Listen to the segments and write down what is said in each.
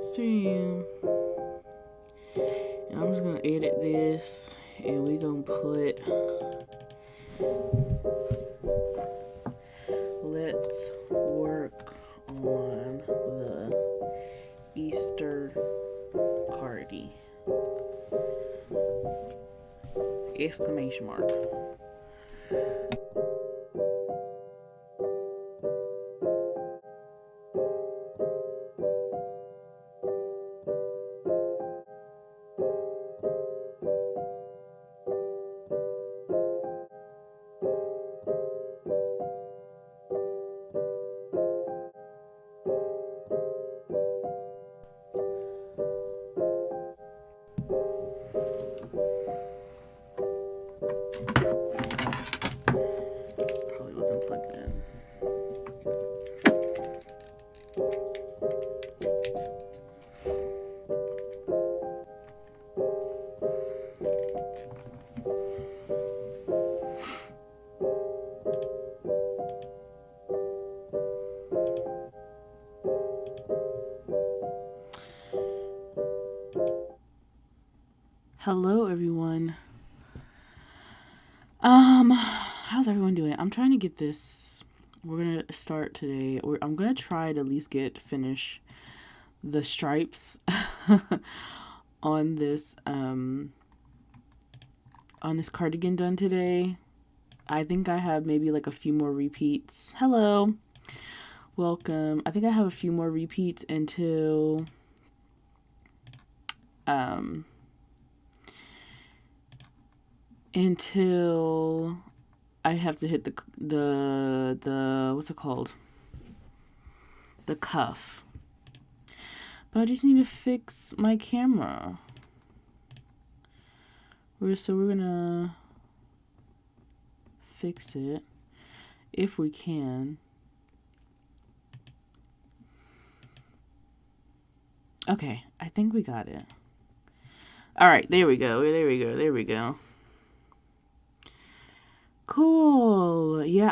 see. And I'm just gonna edit this and we gonna put let's work on the Easter Cardi. Exclamation mark. Probably wasn't plugged in. Hello everyone. How's everyone doing? I'm trying to get this. We're gonna start today. I'm gonna try to at least finish the stripes on this cardigan done today. I think I have maybe like a few more repeats. Hello. Welcome. I think I have a few more repeats until I have to hit the what's it called? The cuff. But I just need to fix my camera. So we're gonna fix it if we can. Okay, I think we got it. All right, there we go. Cool. Yeah,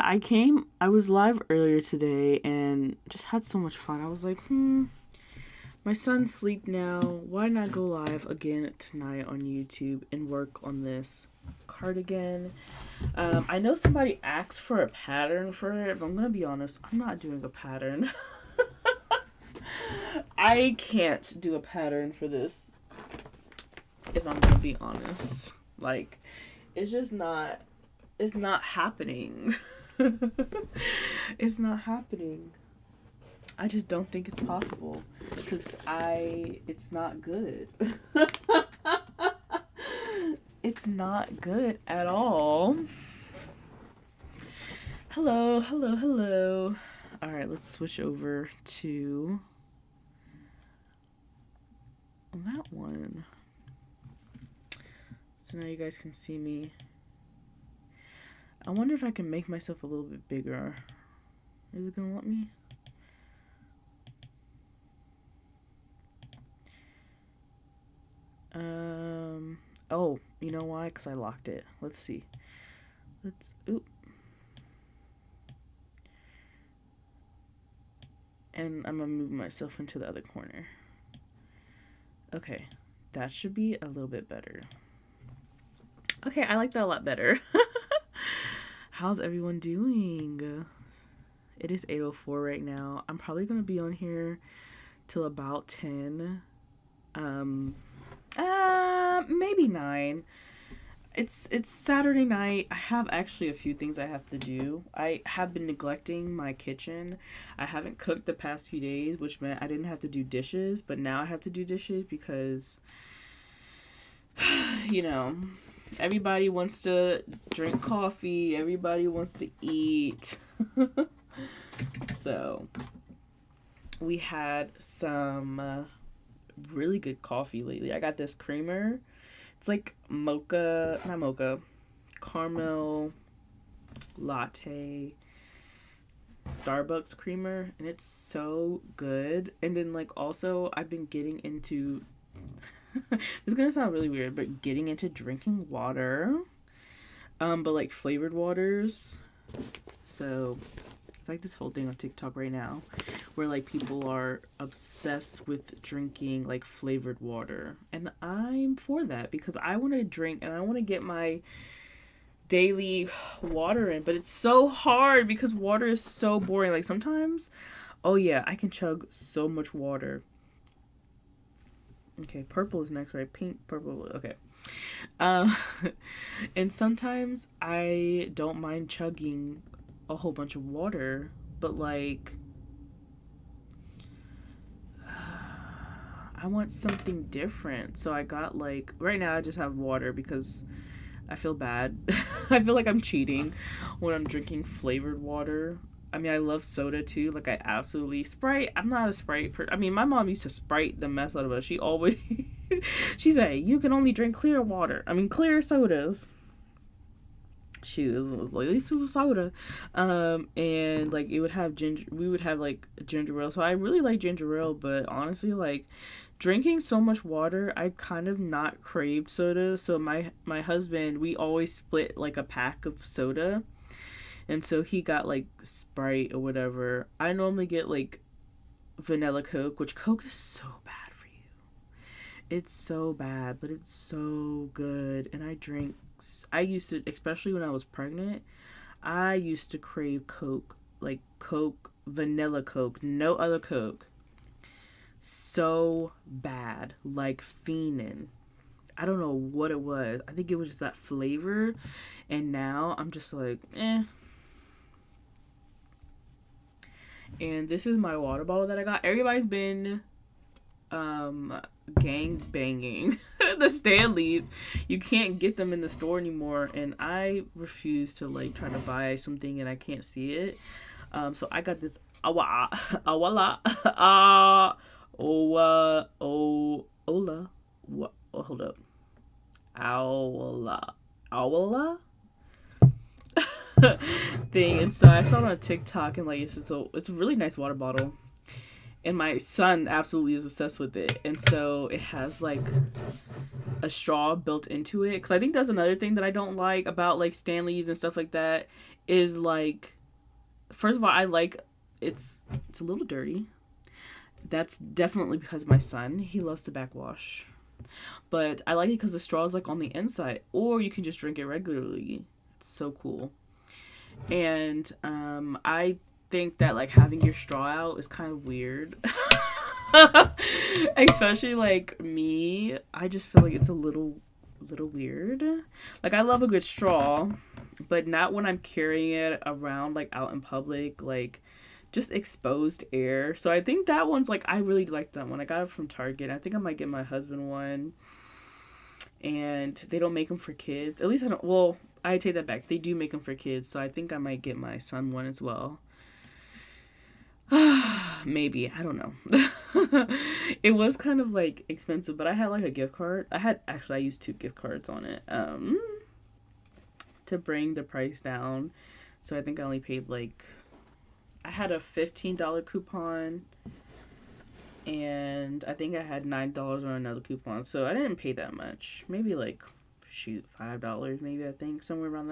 I was live earlier today and just had so much fun. I was like, my son's asleep now. Why not go live again tonight on YouTube and work on this cardigan? I know somebody asked for a pattern for it, but I'm gonna be honest, I'm not doing a pattern. I can't do a pattern for this, if I'm gonna be honest. Like, it's not happening. It's not happening. I just don't think it's possible because it's not good. It's not good at all. Hello. All right, let's switch over to that one. So now you guys can see me. I wonder if I can make myself a little bit bigger. Is it gonna let me? Oh, you know why? Because I locked it. Let's see. Oop. And I'm gonna move myself into the other corner. Okay, that should be a little bit better. Okay, I like that a lot better. How's everyone doing? It is 8:04 right now. I'm probably gonna be on here till about 10. Maybe 9. It's Saturday night. I have actually a few things I have to do. I have been neglecting my kitchen. I haven't cooked the past few days, which meant I didn't have to do dishes, but now I have to do dishes because, you know, everybody wants to drink coffee. Everybody wants to eat. So, we had some really good coffee lately. I got this creamer. It's like caramel latte Starbucks creamer, and it's so good. And then like also I've been getting into this is gonna sound really weird, but getting into drinking water, but like flavored waters. So It's like this whole thing on TikTok right now where like people are obsessed with drinking like flavored water. And I'm for that because I want to drink and I want to get my daily water in, but it's so hard because water is so boring. Like sometimes, oh yeah, I can chug so much water. Okay, purple is next, right? Pink, purple. Okay. Um, and sometimes I don't mind chugging a whole bunch of water, but like I want something different. So I got like right now I just have water because I feel bad. I feel like I'm cheating when I'm drinking flavored water. I mean, I love soda too. Like I absolutely Sprite. I'm not a I mean, my mom used to Sprite the mess out of us. She always she said you can only drink clear water. I mean, clear sodas. She was at least it was soda, and like it would have ginger. We would have like ginger ale. So I really like ginger ale, but honestly, like drinking so much water, I kind of not craved soda. So my husband, we always split like a pack of soda, and so he got like Sprite or whatever. I normally get like vanilla Coke, which Coke is so bad for you. It's so bad, but it's so good, and I used to, especially when I was pregnant, I used to crave Coke, like Coke, vanilla Coke, no other Coke. So bad, like fiending. I don't know what it was. I think it was just that flavor. And now I'm just like, eh. And this is my water bottle that I got. Everybody's been gang banging the Stanleys. You can't get them in the store anymore, and I refuse to like try to buy something and I can't see it. So I got this awala ola what, oh, hold up, awala thing. And so I saw it on TikTok, and like it's a really nice water bottle, and my son absolutely is obsessed with it. And so it has like a straw built into it, because I think that's another thing that I don't like about like Stanleys and stuff like that is like, first of all, I like it's a little dirty. That's definitely because my son, he loves to backwash, but I like it because the straw is like on the inside, or you can just drink it regularly. It's so cool. And I think that like having your straw out is kind of weird. Especially like me, I just feel like it's a little weird. Like I love a good straw, but not when I'm carrying it around like out in public, like just exposed air. So I think that one's like, I really like that one. I got it from Target. I think I might get my husband one. And they don't make them for kids. At least I don't. Well, I take that back. They do make them for kids. So I think I might get my son one as well. Maybe. I don't know. It was kind of like expensive, but I had like a gift card. I used 2 gift cards on it to bring the price down. So I think I only paid like, I had a $15 coupon, and I think I had $9 on another coupon. So I didn't pay that much. Maybe like, shoot, $5 maybe, I think. Somewhere around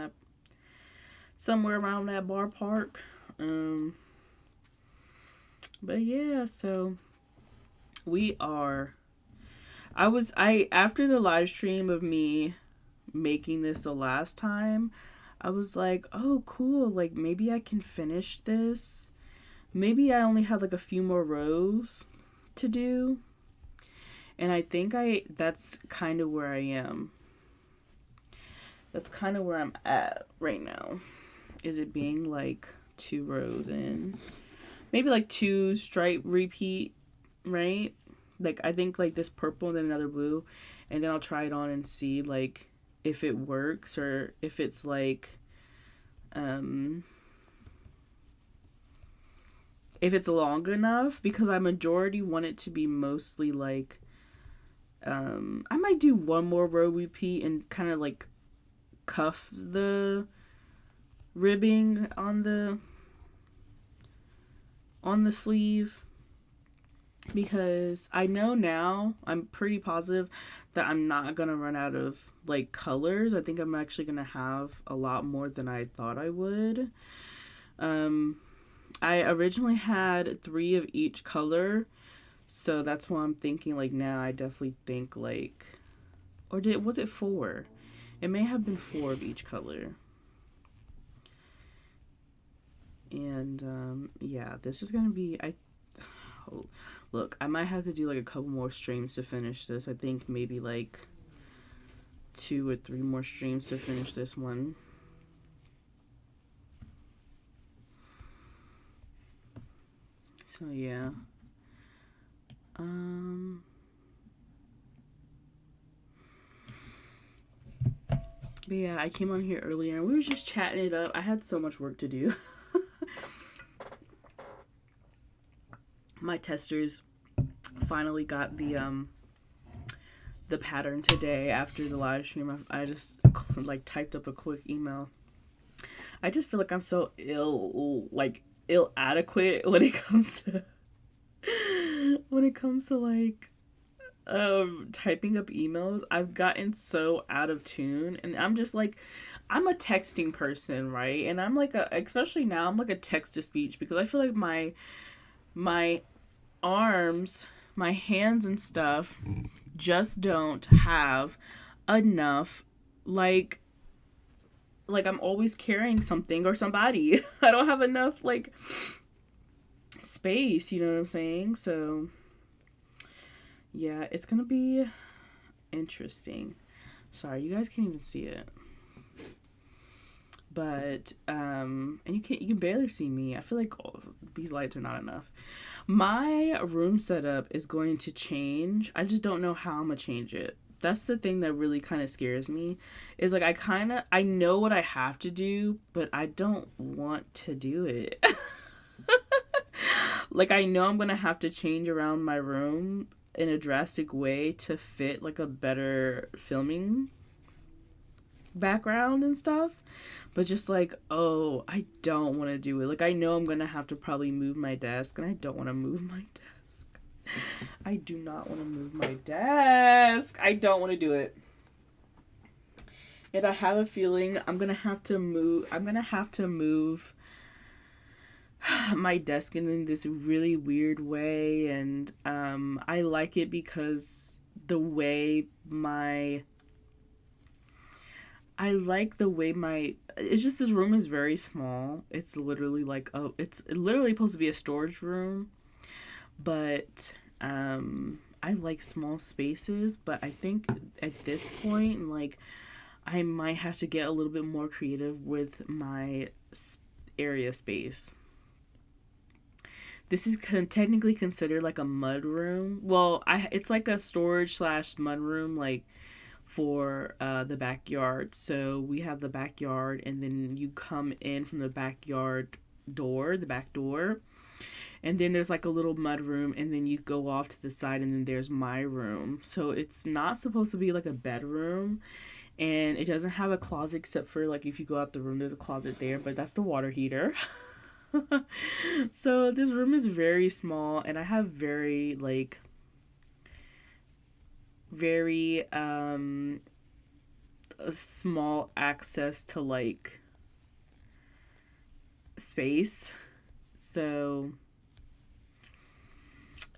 that bar park. But yeah, so after the live stream of me making this the last time, I was like, oh cool, like maybe I can finish this. Maybe I only have like a few more rows to do. And I think that's kind of where I am. That's kind of where I'm at right now. Is it being like 2 rows in? Maybe like 2 stripe repeat, right? Like I think like this purple and then another blue, and then I'll try it on and see like if it works, or if it's like if it's long enough, because I majority want it to be mostly like I might do 1 more row repeat and kind of like cuff the ribbing on the sleeve, because I know now, I'm pretty positive that I'm not gonna run out of like colors. I think I'm actually gonna have a lot more than I thought I would. I originally had 3 of each color, so that's why I'm thinking like now I definitely think like, or was it 4? It may have been 4 of each color. And yeah, this is gonna be oh, look, I might have to do like a couple more streams to finish this. I think maybe like 2 or 3 more streams to finish this one. So yeah. But yeah, I came on here earlier and we were just chatting it up. I had so much work to do. My testers finally got the pattern today after the live stream. I just like typed up a quick email. I just feel like I'm so ill adequate when it comes to like typing up emails. I've gotten so out of tune, and I'm just like, I'm a texting person, right? And I'm like especially now, I'm like a text to speech because I feel like my arms, my hands and stuff just don't have enough like I'm always carrying something or somebody. I don't have enough like space, you know what I'm saying? So yeah, it's gonna be interesting. Sorry, you guys can't even see it. But and you can barely see me. I feel like these lights are not enough. My room setup is going to change. I just don't know how I'm gonna change it. That's the thing that really kind of scares me. Is like I know what I have to do, but I don't want to do it. Like I know I'm gonna have to change around my room in a drastic way to fit like a better filming background and stuff, but just like, oh, I don't want to do it. Like I know I'm gonna have to probably move my desk, and I don't want to move my desk. I do not want to move my desk. I don't want to do it. And I have a feeling I'm gonna have to move my desk in this really weird way, and I like it because the way my it's just this room is very small. It's literally like it's literally supposed to be a storage room, but I like small spaces, but I think at this point like I might have to get a little bit more creative with my area space. This is technically considered like a mud room. Well, it's like a storage / mud room, like for the backyard. So we have the backyard, and then you come in from the backyard door, the back door, and then there's like a little mud room, and then you go off to the side, and then there's my room. So it's not supposed to be like a bedroom, and it doesn't have a closet except for like if you go out the room, there's a closet there, but that's the water heater. So this room is very small, and I have very small access to like space. So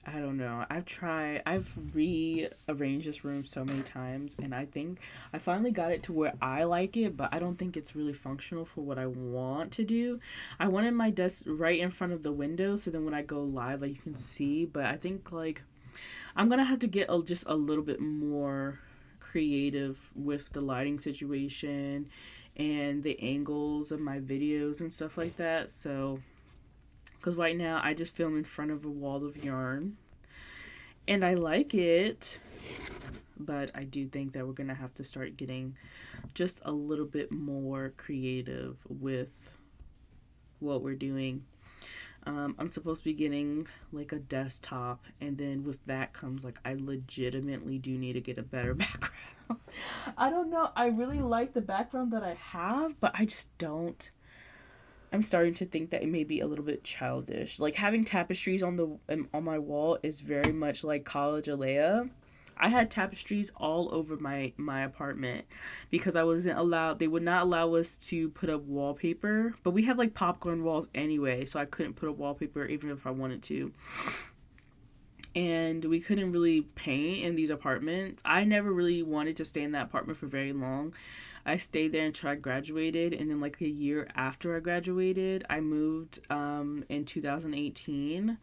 I don't know. I've rearranged this room so many times, and I think I finally got it to where I like it, but I don't think it's really functional for what I want to do. I wanted my desk right in front of the window, so then when I go live, like you can see, but I think like I'm gonna have to get just a little bit more creative with the lighting situation and the angles of my videos and stuff like that. So because right now I just film in front of a wall of yarn, and I like it, but I do think that we're gonna have to start getting just a little bit more creative with what we're doing. I'm supposed to be getting like a desktop, and then with that comes like I legitimately do need to get a better background. I don't know, I really like the background that I have, but I just don't. I'm starting to think that it may be a little bit childish. Like having tapestries on my wall is very much like college Alea. I had tapestries all over my apartment because I wasn't allowed. They would not allow us to put up wallpaper, but we have like popcorn walls anyway, so I couldn't put up wallpaper even if I wanted to. And we couldn't really paint in these apartments. I never really wanted to stay in that apartment for very long. I stayed there until I graduated, and then like a year after I graduated, I moved in 2018,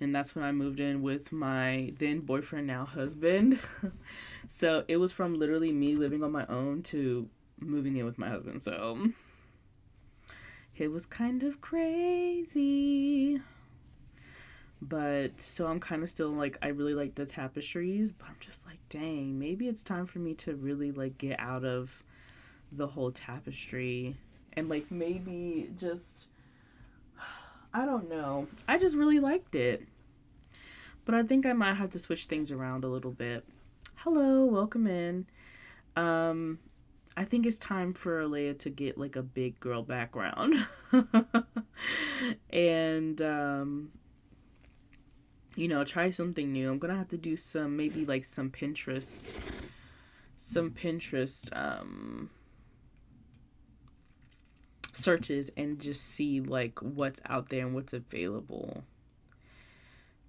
and that's when I moved in with my then boyfriend, now husband. So it was from literally me living on my own to moving in with my husband. So it was kind of crazy. But so I'm kind of still like, I really like the tapestries, but I'm just like, dang, maybe it's time for me to really like get out of the whole tapestry and like maybe just, I don't know. I just really liked it. But I think I might have to switch things around a little bit. Hello, welcome in. Um I think it's time for Alea to get like a big girl background. And try something new. I'm gonna have to do some, maybe like some Pinterest searches and just see like what's out there and what's available.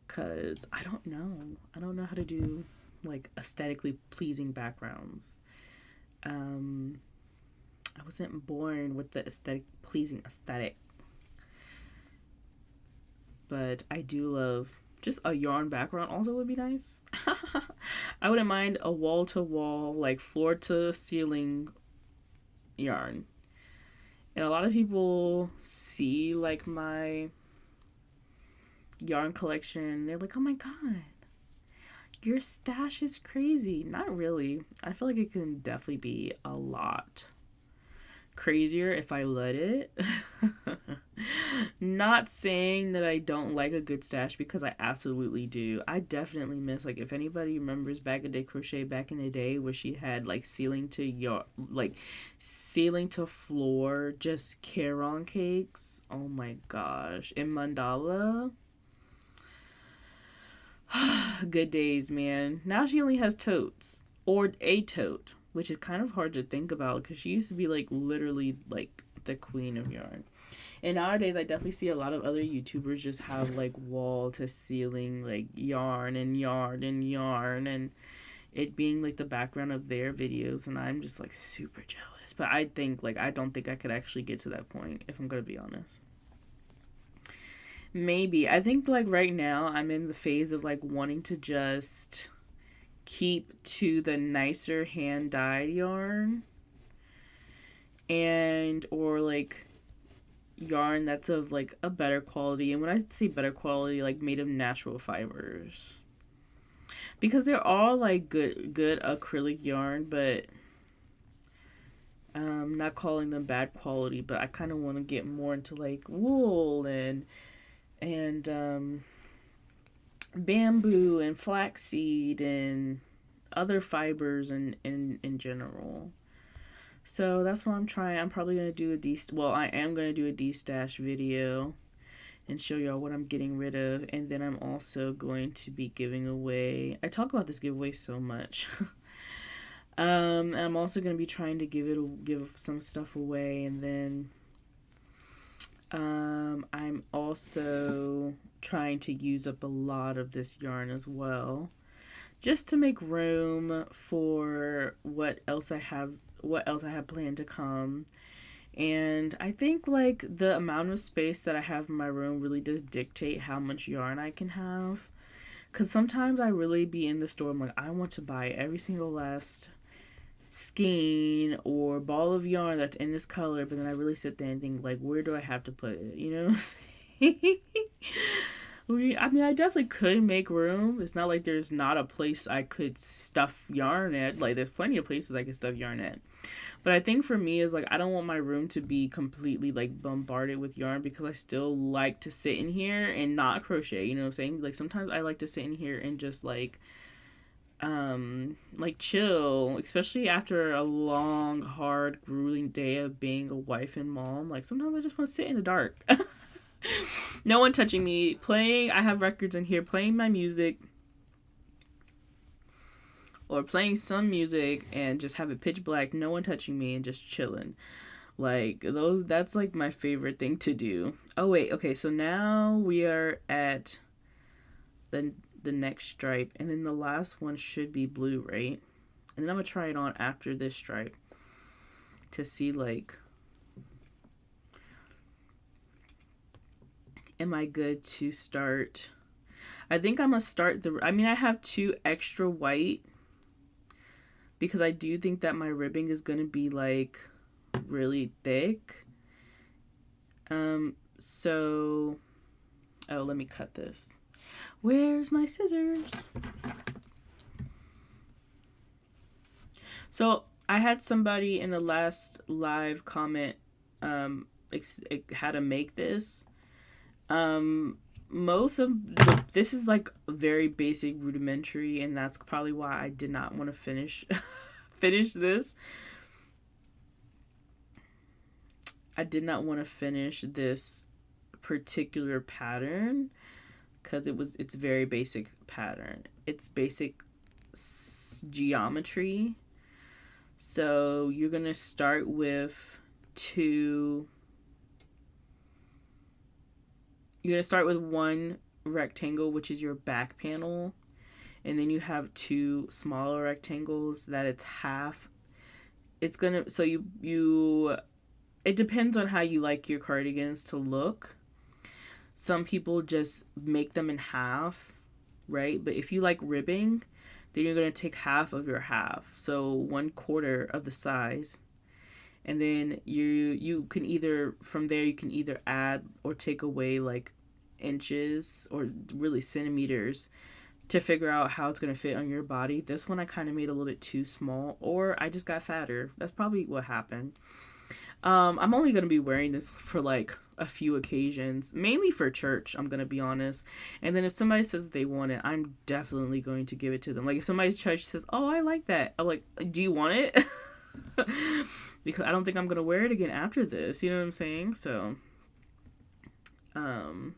Cause I don't know how to do like aesthetically pleasing backgrounds. I wasn't born with the pleasing aesthetic, but I do love just a yarn background also would be nice. I wouldn't mind a wall to wall, like floor to ceiling yarn. And a lot of people see like my yarn collection. They're like, oh my God, your stash is crazy. Not really. I feel like it can definitely be a lot crazier if I let it. Not saying that I don't like a good stash, because I absolutely do. I definitely miss, like, if anybody remembers back in day crochet back in the day where she had like ceiling to floor just Caron cakes. Oh my gosh. In mandala. Good days, man. Now she only has totes, or a tote, which is kind of hard to think about because she used to be like literally like the queen of yarn. And nowadays, I definitely see a lot of other YouTubers just have like wall to ceiling, like yarn and yarn and yarn, and it being like the background of their videos. And I'm just like super jealous. But I don't think I could actually get to that point, if I'm going to be honest. Maybe. I think like right now, I'm in the phase of like wanting to just keep to the nicer hand dyed yarn, and or like yarn that's of like a better quality. And when I say better quality, like made of natural fibers, because they're all like good acrylic yarn, but not calling them bad quality. But I kind of want to get more into like wool and bamboo and flaxseed and other fibers in general. So that's what I'm trying. I'm probably going to do I am going to do a destash video and show y'all what I'm getting rid of. And then I'm also going to be giving away, I talk about this giveaway so much. And I'm also going to be trying to give some stuff away. And then I'm also trying to use up a lot of this yarn as well, just to make room for what else I have planned to come. And I think like the amount of space that I have in my room really does dictate how much yarn I can have. Because sometimes I really be in the store, I'm like, I want to buy every single last skein or ball of yarn that's in this color, but then I really sit there and think like, where do I have to put it? You know what I'm saying? I mean, I definitely could make room. It's not like there's not a place I could stuff yarn at. Like, there's plenty of places I could stuff yarn at. But I think for me is like, I don't want my room to be completely like bombarded with yarn, because I still like to sit in here and not crochet. You know what I'm saying? Like, sometimes I like to sit in here and just like chill, especially after a long, hard, grueling day of being a wife and mom. Like, sometimes I just want to sit in the dark. No one touching me, I have records in here, playing my music, or playing some music and just have it pitch black, no one touching me, and just chilling. Like those, that's like my favorite thing to do. Oh wait, okay, so now we are at the the next stripe, and then the last one should be blue, right? And then I'm gonna try it on after this stripe to see, like, am I good to start? I think I'm gonna start I mean, I have 2 extra white because I do think that my ribbing is gonna be like really thick. So, oh, let me cut this. Where's my scissors? So I had somebody in the last live comment how to make this. Most of this is like very basic, rudimentary, and that's probably why I did not want to finish this. I did not want to finish this particular pattern because it's very basic pattern. It's basic geometry. So you're going to start with one rectangle, which is your back panel, and then you have 2 smaller rectangles that it's half. It's gonna, so you it depends on how you like your cardigans to look. Some people just make them in half, right? But if you like ribbing, then you're going to take half of your half, so 1/4 of the size, and then you can either, from there, you can either add or take away like inches or really centimeters to figure out how it's going to fit on your body. This one I kind of made a little bit too small, or I just got fatter. That's probably what happened. I'm only going to be wearing this for like a few occasions, mainly for church, I'm going to be honest. And then if somebody says they want it, I'm definitely going to give it to them. Like if somebody's church says, oh, I like that, I'm like, do you want it? Because I don't think I'm going to wear it again after this. You know what I'm saying? So, but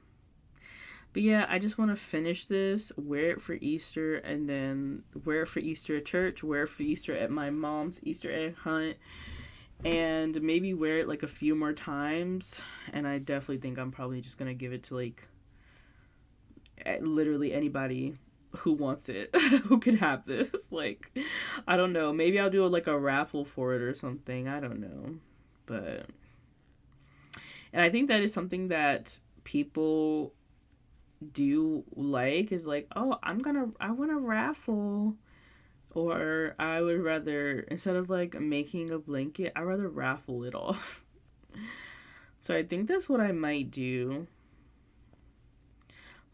yeah, I just want to finish this, wear it for Easter, and then wear it for Easter at church, wear it for Easter at my mom's Easter egg hunt, and maybe wear it like a few more times. And I definitely think I'm probably just gonna give it to like literally anybody who wants it, who could have this. Like, I don't know, maybe I'll do like a raffle for it or something, I don't know. But, and I think that is something that people do like, is like, oh, I want to raffle. Or I would rather, instead of like making a blanket, I'd rather raffle it off. So I think that's what I might do.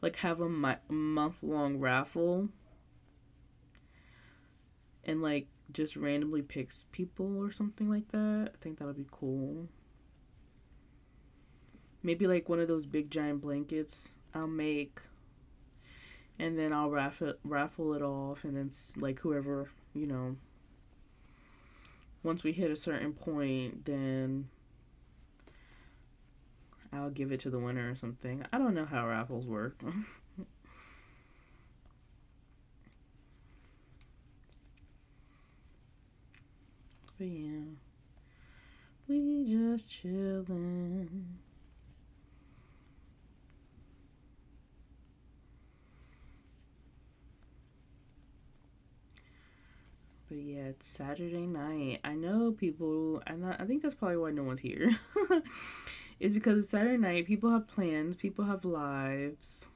Like have a month-long raffle. And like just randomly picks people or something like that. I think that would be cool. Maybe like one of those big giant blankets I'll make. And then I'll raffle it off, and then like whoever, you know, once we hit a certain point, then I'll give it to the winner or something. I don't know how raffles work. But yeah, we just chillin'. But yeah, it's Saturday night. I know people, I think that's probably why no one's here. It's because it's Saturday night. People have plans. People have lives.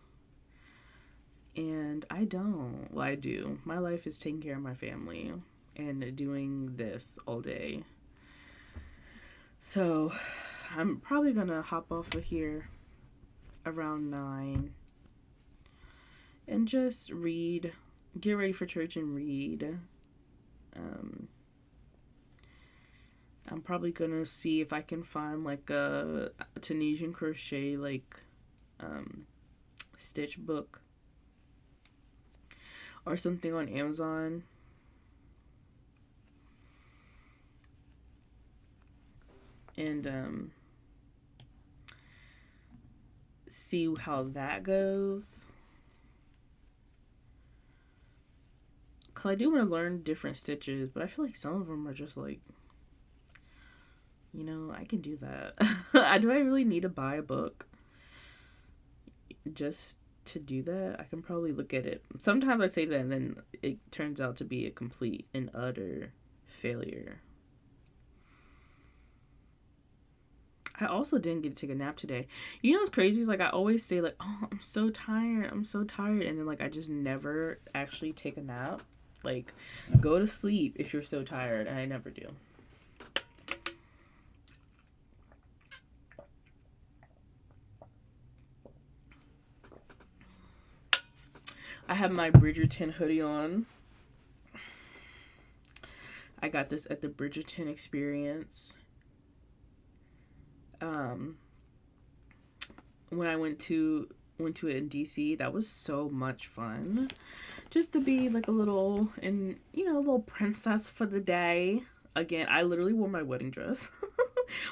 And I don't. Well, I do. My life is taking care of my family and doing this all day. So I'm probably going to hop off of here around 9 and just read. Get ready for church and read. I'm probably gonna see if I can find like a Tunisian crochet like stitch book or something on Amazon. And see how that goes. because I do want to learn different stitches, but I feel like some of them are just like, I can do that. Do I really need to buy a book just to do that? I can probably look at it. Sometimes I say that and then it turns out to be a complete and utter failure. I also didn't get to take a nap today. You know what's crazy is like I always say like, oh, I'm so tired, and then like I just never actually take a nap. Like, go to sleep if you're so tired, and I never do. I have my Bridgerton hoodie on. I got this at the Bridgerton experience. When I went to it in DC, that was so much fun. Just to be like a little princess for the day. Again, I literally wore my wedding dress.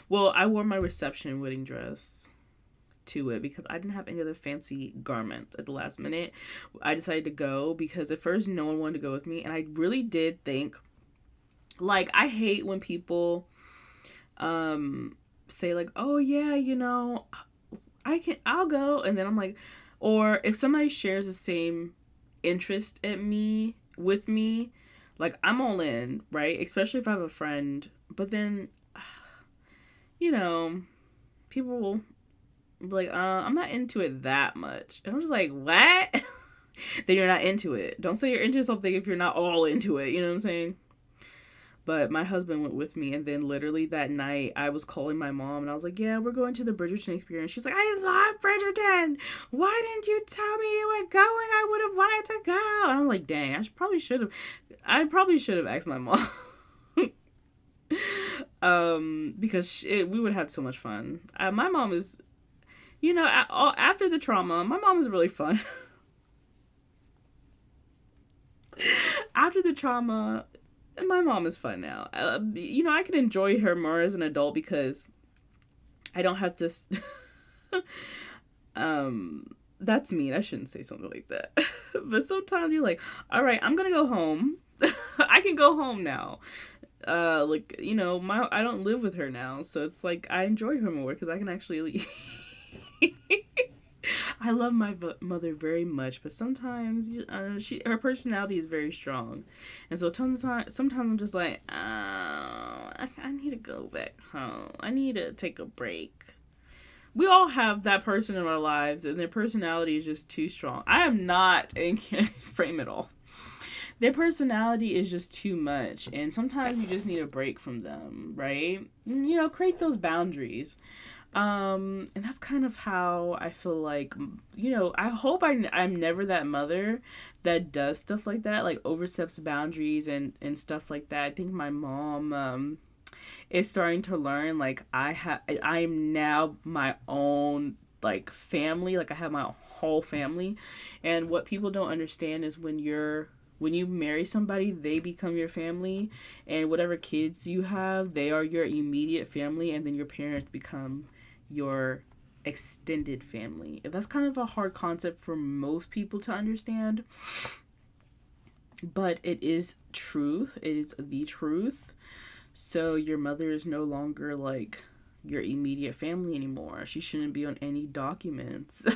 Well, I wore my reception wedding dress to it because I didn't have any other fancy garments at the last minute. I decided to go because at first no one wanted to go with me, and I really did think, like, I hate when people say like, oh yeah, I'll go, and then I'm like, or if somebody shares the same interest with me, like, I'm all in, right? Especially if I have a friend. But then, people will be like, I'm not into it that much. And I'm just like, what? Then you're not into it. Don't say you're into something if you're not all into it. You know what I'm saying? But my husband went with me, and then literally that night, I was calling my mom, and I was like, yeah, we're going to the Bridgerton experience. She's like, I love Bridgerton! Why didn't you tell me you were going? I would have wanted to go! And I'm like, dang, I probably should have asked my mom. Because we would have had so much fun. My mom is, after the trauma, my mom is really fun. After the trauma, my mom is fun now. I can enjoy her more as an adult because I don't have to. That's mean. I shouldn't say something like that. But sometimes you're like, all right, I'm gonna go home. I can go home now. I don't live with her now, so it's like I enjoy her more because I can actually leave. I love my mother very much, but sometimes her personality is very strong, and so sometimes I'm just like, oh, I need to go back home. I need to take a break. We all have that person in our lives, and their personality is just too strong. I am not in frame at all. Their personality is just too much, and sometimes you just need a break from them, right? Create those boundaries. And that's kind of how I feel like, I hope I'm never that mother that does stuff like that, like oversteps boundaries and stuff like that. I think my mom, is starting to learn, like, I'm now my own, like, family, like I have my whole family. And what people don't understand is when you marry somebody, they become your family, and whatever kids you have, they are your immediate family, and then your parents become your extended family. That's kind of a hard concept for most people to understand, but it is truth. It is the truth. So your mother is no longer like your immediate family anymore. She shouldn't be on any documents.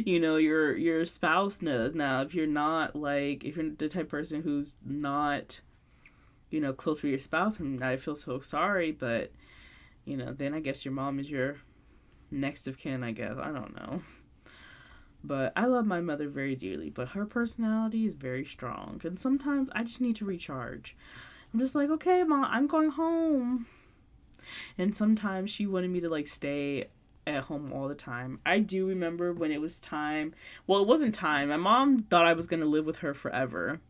Your spouse knows. Now, if you're the type of person who's not, close with your spouse, and I feel so sorry, but then I guess your mom is your next of kin, I guess. I don't know. But I love my mother very dearly, but her personality is very strong. And sometimes I just need to recharge. I'm just like, okay, Mom, I'm going home. And sometimes she wanted me to, like, stay at home all the time. I do remember when it was time. Well, it wasn't time. My mom thought I was going to live with her forever.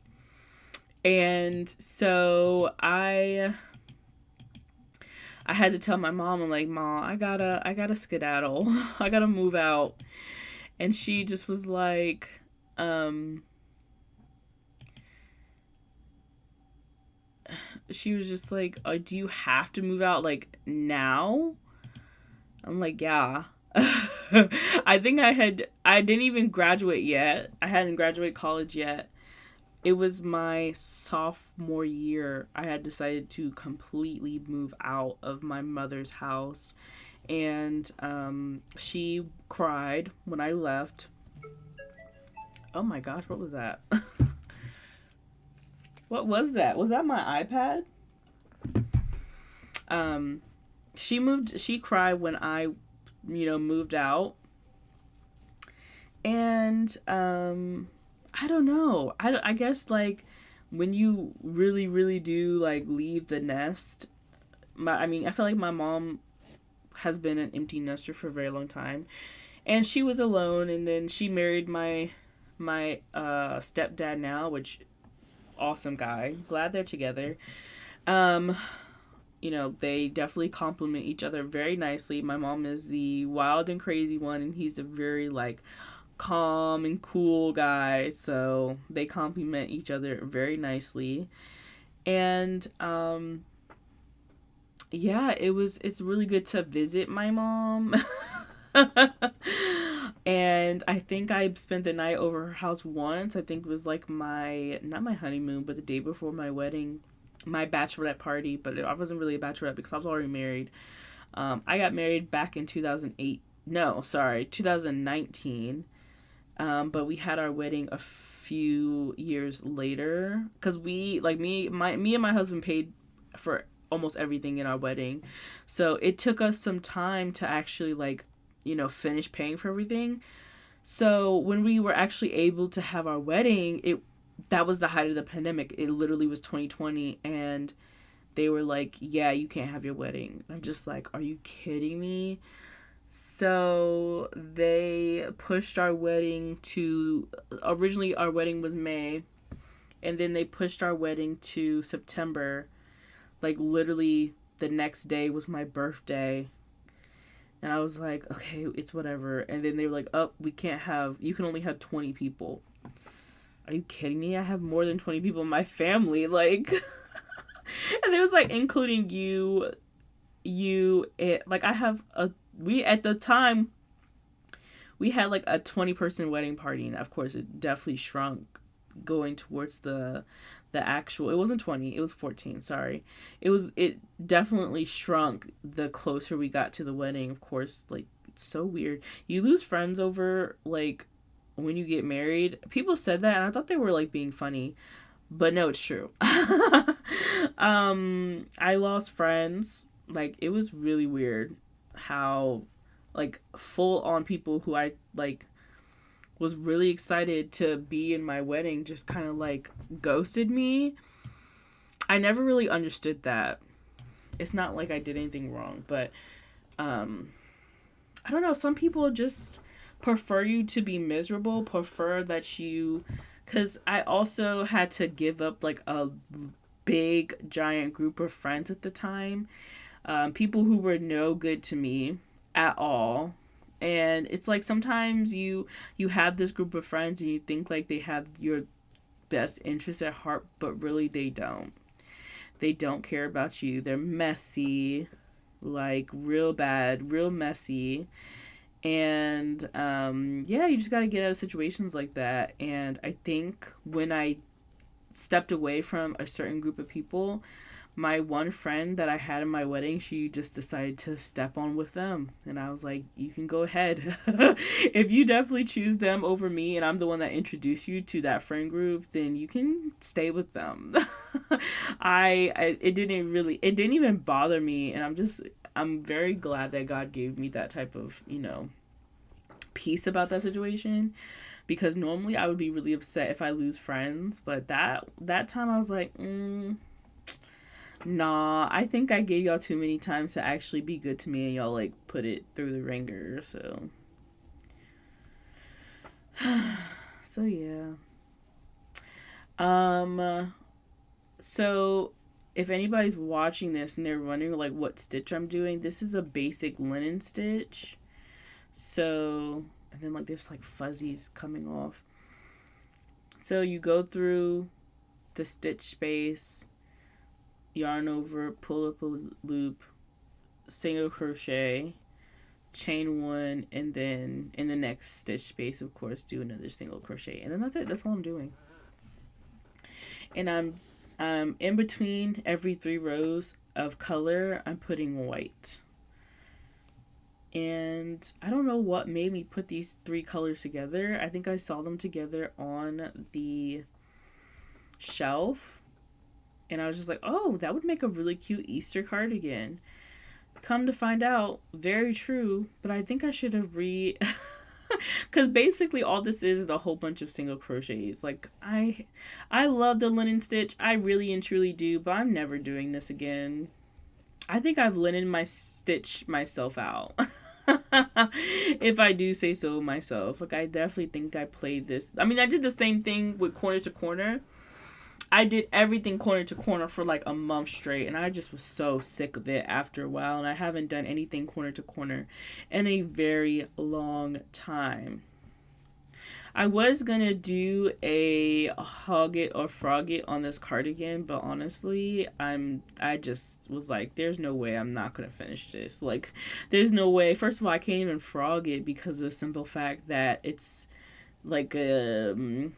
And so I had to tell my mom, I'm like, Mom, I gotta skedaddle. I gotta move out. And she just was like, she was just like, do you have to move out, like, now? I'm like, yeah. I think I didn't even graduate yet. I hadn't graduated college yet. it was my sophomore year. I had decided to completely move out of my mother's house, and she cried when I left. Oh my gosh, what was that? What was that? Was that my iPad? Um, she cried when I, moved out. And I don't know. I guess like when you really really do like leave the nest, I mean, I feel like my mom has been an empty nester for a very long time, and she was alone, and then she married my stepdad now, which awesome guy. Glad they're together. Um they definitely complement each other very nicely. My mom is the wild and crazy one, and he's the very like calm and cool guy. So they complement each other very nicely. And yeah, it's really good to visit my mom. And I think I spent the night over her house once. I think it was like my not my honeymoon, but the day before my wedding, my bachelorette party. But I wasn't really a bachelorette because I was already married. I got married back in 2008. No, sorry, 2019. But we had our wedding a few years later because we like me and my husband paid for almost everything in our wedding, so it took us some time to actually like finish paying for everything. So when we were actually able to have our wedding, it that was the height of the pandemic. It literally was 2020, and they were like, "Yeah, you can't have your wedding." I'm just like, "Are you kidding me?" So they pushed our wedding to originally our wedding was May, and then they pushed our wedding to September. Like literally the next day was my birthday. And I was like, okay, it's whatever. And then they were like, oh, you can only have 20 people. Are you kidding me? I have more than 20 people in my family. Like, and it was like, including like I have at the time, we had like a 20-person wedding party. And of course, it definitely shrunk going towards the actual, it wasn't 20, it was 14, sorry. It definitely shrunk the closer we got to the wedding. Of course, like it's so weird, you lose friends over like when you get married. People said that and I thought they were like being funny, but no, it's true. I lost friends. Like it was really weird how like full on people who I like was really excited to be in my wedding just kind of like ghosted me. I never really understood that. It's not like I did anything wrong, but I don't know. Some people just prefer you to be miserable, prefer that you. Because I also had to give up like a big, giant group of friends at the time. People who were no good to me at all. And it's like sometimes you have this group of friends and you think like they have your best interest at heart, but really they don't. They don't care about you. They're messy, like real bad, real messy. And yeah, you just got to get out of situations like that. And I think when I stepped away from a certain group of people, my one friend that I had in my wedding, she just decided to step on with them. And I was like, you can go ahead. If you definitely choose them over me and I'm the one that introduced you to that friend group, then you can stay with them. It didn't even bother me. And I'm very glad that God gave me that type of, peace about that situation, because normally I would be really upset if I lose friends. But that time I was like, nah, I think I gave y'all too many times to actually be good to me, and y'all like put it through the ringer. So, so yeah. Um. So, if anybody's watching this and they're wondering like what stitch I'm doing, this is a basic linen stitch. So, and then like there's like fuzzies coming off. So you go through the stitch space, yarn over, pull up a loop, single crochet, chain one, and then in the next stitch space, of course, do another single crochet. And then that's it. That's all I'm doing. And I'm in between every 3 rows of color, I'm putting white. And I don't know what made me put these 3 colors together. I think I saw them together on the shelf, and I was just like, oh, that would make a really cute Easter cardigan. Come to find out, very true, but I think I should have because basically all this is a whole bunch of single crochets. Like I love the linen stitch, I really and truly do, but I'm never doing this again. I think I've linen my stitch myself out. If I do say so myself. Like I definitely think I played this. I mean, I did the same thing with corner to corner. I did everything corner to corner for like a month straight, and I just was so sick of it after a while, and I haven't done anything corner to corner in a very long time. I was gonna do a hog it or frog it on this cardigan, but honestly, I just was like, there's no way I'm not gonna finish this. Like, there's no way. First of all, I can't even frog it because of the simple fact that it's like a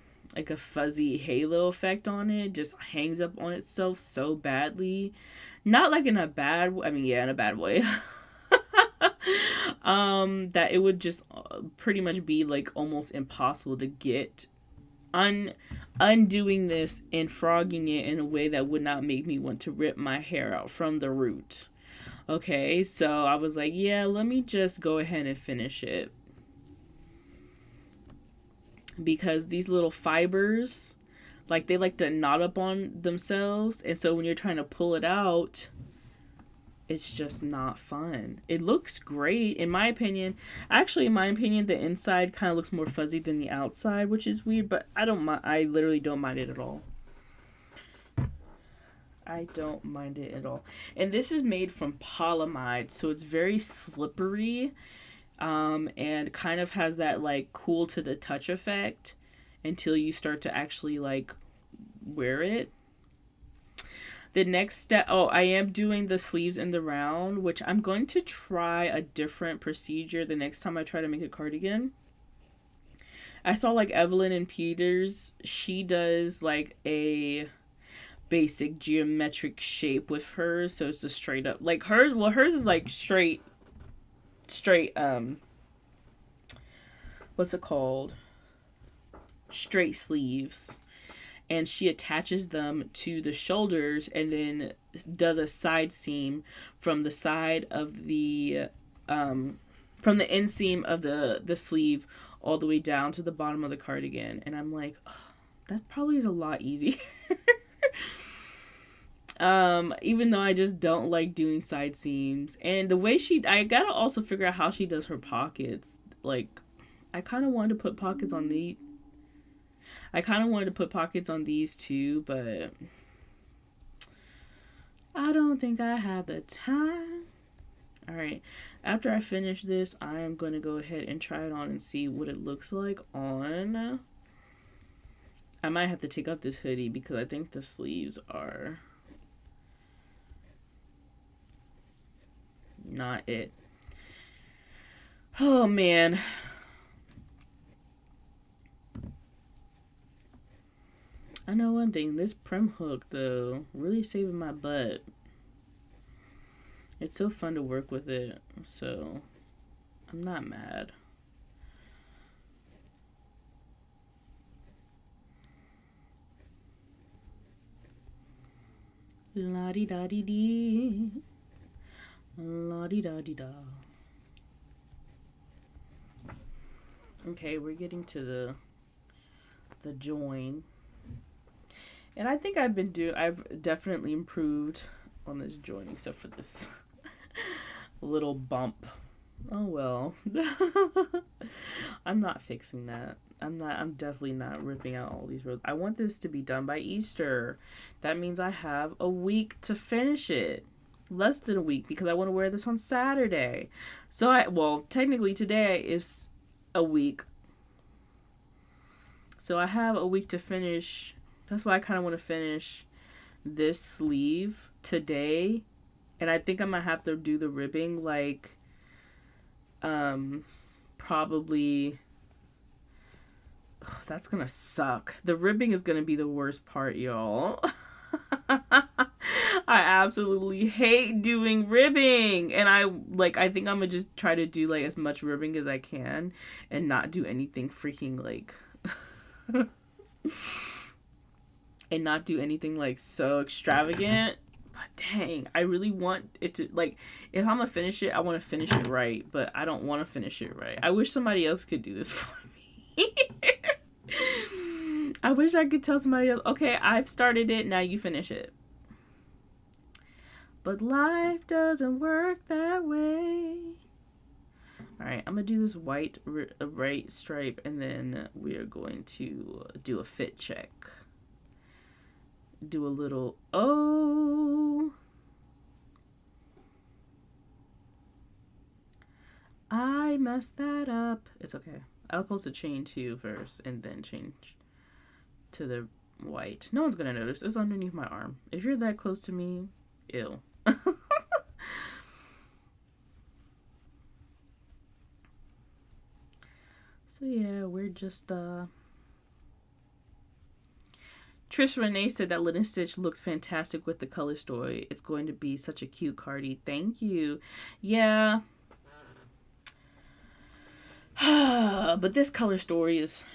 fuzzy halo effect on it, just hangs up on itself so badly. Not like in a bad, I mean, yeah, in a bad way. That it would just pretty much be like almost impossible to get undoing this and frogging it in a way that would not make me want to rip my hair out from the root. Okay, so I was like, yeah, let me just go ahead and finish it, because these little fibers, like, they like to knot up on themselves, and so when you're trying to pull it out, it's just not fun. It looks great in my opinion. Actually, in my opinion, the inside kind of looks more fuzzy than the outside, which is weird, but I don't mind. I literally don't mind it at all. I don't mind it at all. And this is made from polyamide, so it's very slippery, and kind of has that like cool to the touch effect until you start to actually like wear it. The next step, oh, I am doing the sleeves in the round, which I'm going to try a different procedure the next time I try to make a cardigan. I saw like Evelyn and Peters, she does like a basic geometric shape with hers, so it's a straight up like hers. Well, hers is like straight what's it called, straight sleeves, and she attaches them to the shoulders and then does a side seam from the side of the from the inseam of the sleeve all the way down to the bottom of the cardigan. And I'm like, oh, that probably is a lot easier. Even though I just don't like doing side seams. And the way I gotta also figure out how she does her pockets. Like, I kind of wanted to put pockets on these too, but I don't think I have the time. Alright, after I finish this, I am going to go ahead and try it on and see what it looks like on. I might have to take up this hoodie because I think the sleeves are not it. Oh man. I know one thing, this prim hook though, really saving my butt. It's so fun to work with it, so I'm not mad. La-di-da-di-dee. La-di-da-di-da. Okay, we're getting to the join. And I think I've definitely improved on this join, except for this little bump. Oh well. I'm not fixing that. I'm definitely not ripping out all these rows. I want this to be done by Easter. That means I have a week to finish it. Less than a week, because I want to wear this on Saturday. So technically today is a week. So I have a week to finish. That's why I kind of want to finish this sleeve today. And I think I might have to do the ribbing like probably That's gonna suck. The ribbing is gonna be the worst part, y'all. I absolutely hate doing ribbing, and I think I'm gonna just try to do like as much ribbing as I can and not do anything freaking like and not do anything like so extravagant. But dang, I really want it to, like, if I'm gonna finish it, I want to finish it right, but I don't want to finish it right. I wish somebody else could do this for me. I wish I could tell somebody else, okay, I've started it, now you finish it. But life doesn't work that way. Alright, I'm going to do this white right stripe, and then we are going to do a fit check. Do a little, oh, I messed that up. It's okay. I was supposed to chain 2 first and then change to the white. No one's gonna notice. It's underneath my arm. If you're that close to me, ew. So yeah, we're just Trish Renee said that Linen Stitch looks fantastic with the color story. It's going to be such a cute Cardi. Thank you. Yeah. But this color story is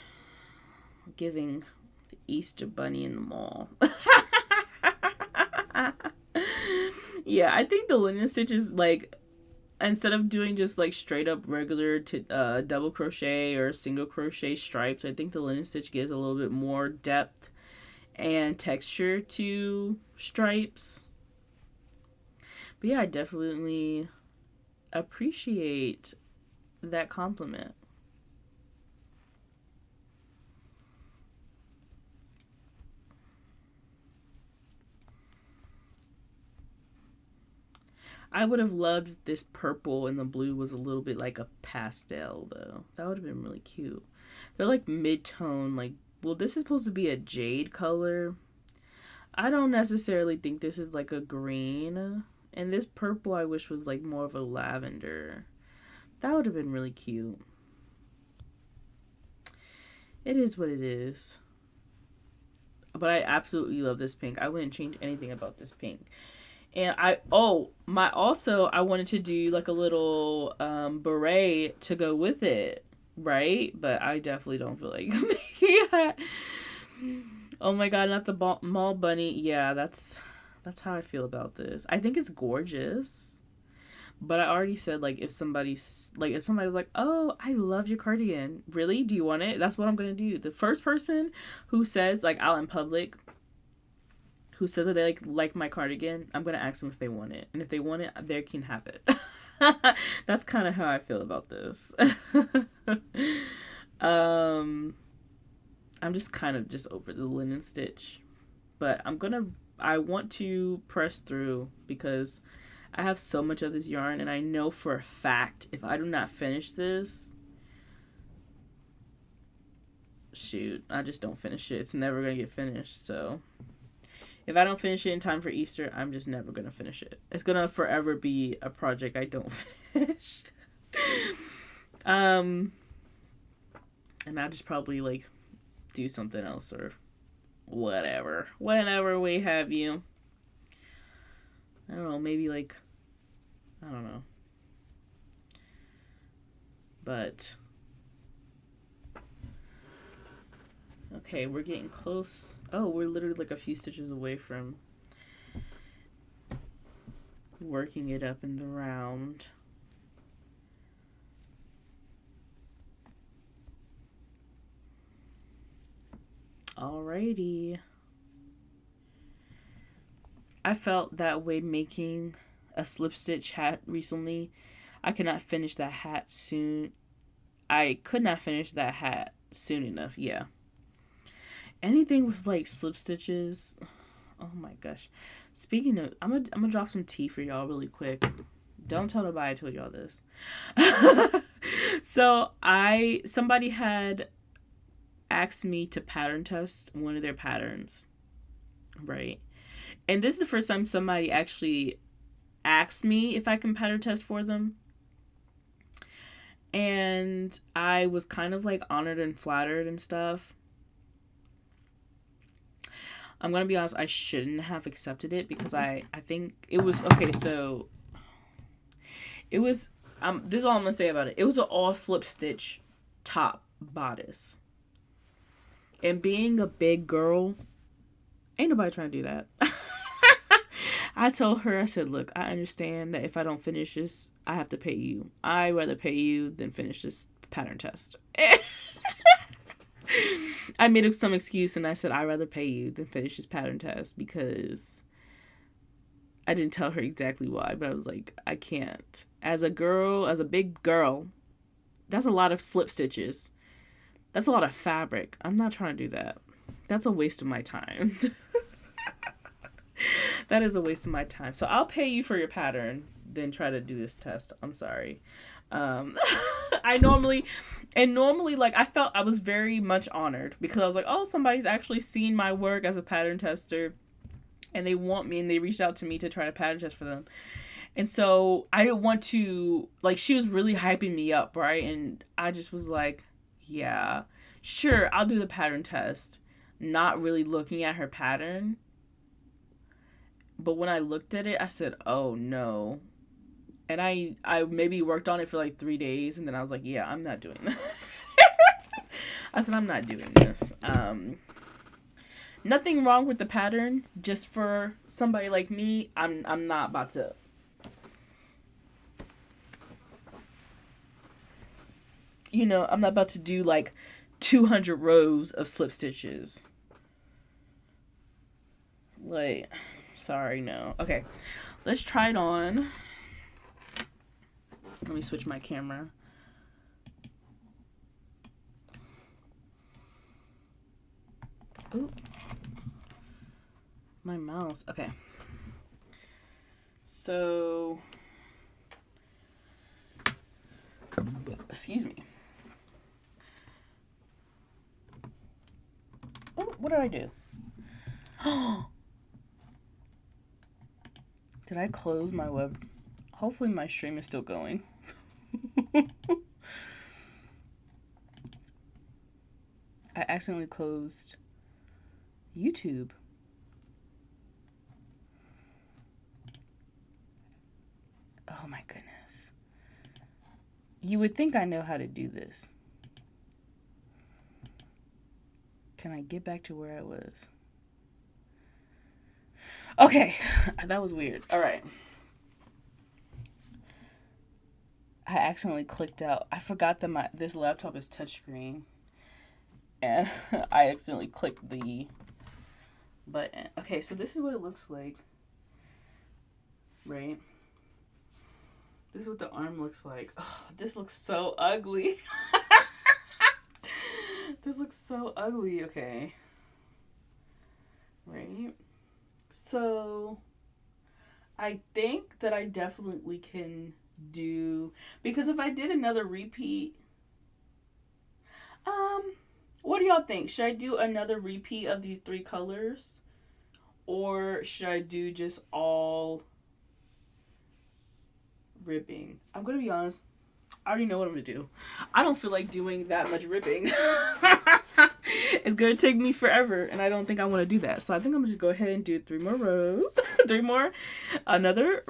giving the Easter Bunny in the mall. Yeah, I think the Linen Stitch is like, instead of doing just like straight up regular double crochet or single crochet stripes, I think the Linen Stitch gives a little bit more depth and texture to stripes. But yeah, I definitely appreciate that compliment. I would have loved this purple and the blue was a little bit like a pastel though. That would have been really cute. They're like mid-tone, like, well, this is supposed to be a jade color. I don't necessarily think this is like a green. And this purple I wish was like more of a lavender. That would have been really cute. It is what it is. But I absolutely love this pink. I wouldn't change anything about this pink. And I wanted to do like a little beret to go with it, right? But I definitely don't feel like yeah. Oh my god, not the mall bunny. Yeah, that's how I feel about this. I think it's gorgeous. But I already said, like, if somebody was like, oh, I love your cardigan. Really? Do you want it? That's what I'm going to do. The first person who says, like, out in public, who says that they like my cardigan, I'm going to ask them if they want it. And if they want it, they can have it. That's kind of how I feel about this. I'm just kind of just over the Linen Stitch. But I want to press through because I have so much of this yarn, and I know for a fact if I do not finish this, shoot, I just don't finish it. It's never going to get finished. So if I don't finish it in time for Easter, I'm just never going to finish it. It's going to forever be a project I don't finish. And I'll just probably like do something else or whatever. Whenever we have you. I don't know, maybe like, I don't know. But, okay, we're getting close. Oh, we're literally like a few stitches away from working it up in the round. Alrighty. I felt that way making a slip stitch hat recently. I could not finish that hat soon. I could not finish that hat soon enough. Yeah. Anything with like slip stitches. Oh my gosh. Speaking of, I'm gonna drop some tea for y'all really quick. Don't tell nobody I told y'all this. So somebody had asked me to pattern test one of their patterns, right? And this is the first time somebody actually asked me if I can pattern test for them. And I was kind of like honored and flattered and stuff. I'm gonna be honest, I shouldn't have accepted it because I think it was okay. So it was this is all I'm gonna say about it. It was an all slip stitch top bodice, and being a big girl, ain't nobody trying to do that. I told her, I said, look, I understand that if I don't finish this, I have to pay you. I'd rather pay you than finish this pattern test. I made up some excuse and I said, I'd rather pay you than finish this pattern test, because I didn't tell her exactly why, but I was like, I can't. As a girl, as a big girl, that's a lot of slip stitches. That's a lot of fabric. I'm not trying to do that. That's a waste of my time. That is a waste of my time. So I'll pay you for your pattern, then try to do this test. I'm sorry. I normally, like, I felt I was very much honored because I was like, oh, somebody's actually seen my work as a pattern tester and they want me, and they reached out to me to try to pattern test for them. And so I didn't want to, like, she was really hyping me up, right? And I just was like, yeah, sure, I'll do the pattern test. Not really looking at her pattern. But when I looked at it, I said, oh no. And I maybe worked on it for like 3 days, and then I was like, yeah, I'm not doing this. I said, I'm not doing this. Nothing wrong with the pattern. Just for somebody like me, I'm not about to. I'm not about to do like 200 rows of slip stitches. Like, sorry, no. Okay, let's try it on. Let me switch my camera. Ooh. My mouse. Okay. So, excuse me. Oh, what did I do? Did I close my web? Hopefully my stream is still going. I accidentally closed YouTube. Oh my goodness. You would think I know how to do this. Can I get back to where I was? Okay, that was weird. All right. I accidentally clicked out. I forgot that this laptop is touchscreen. And I accidentally clicked the button. Okay, so this is what it looks like. Right? This is what the arm looks like. Oh, this looks so ugly. This looks so ugly. Okay. Right? So, I think that I definitely can do, because if I did another repeat, what do y'all think? Should I do another repeat of these 3 colors? Or should I do just all ribbing? I'm going to be honest. I already know what I'm going to do. I don't feel like doing that much ribbing. It's going to take me forever, and I don't think I want to do that. So I think I'm going to just go ahead and do 3 more rows. 3 more. Another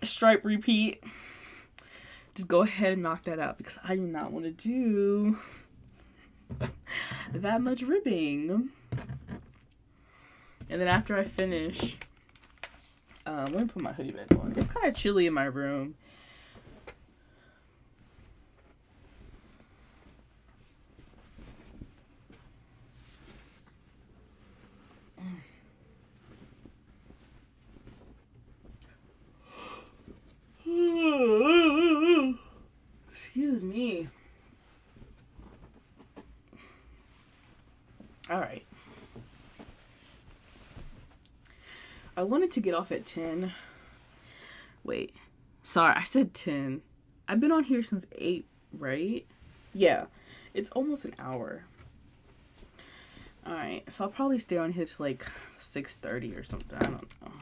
stripe repeat. Just go ahead and knock that out, because I do not want to do that much ribbing. And then after I finish, I'm going to put my hoodie back on. It's kind of chilly in my room. Excuse me. All right. I wanted to get off at 10. Wait. Sorry, I said 10. I've been on here since 8, right? Yeah. It's almost an hour. Alright, so I'll probably stay on here to like 6:30 or something. I don't know.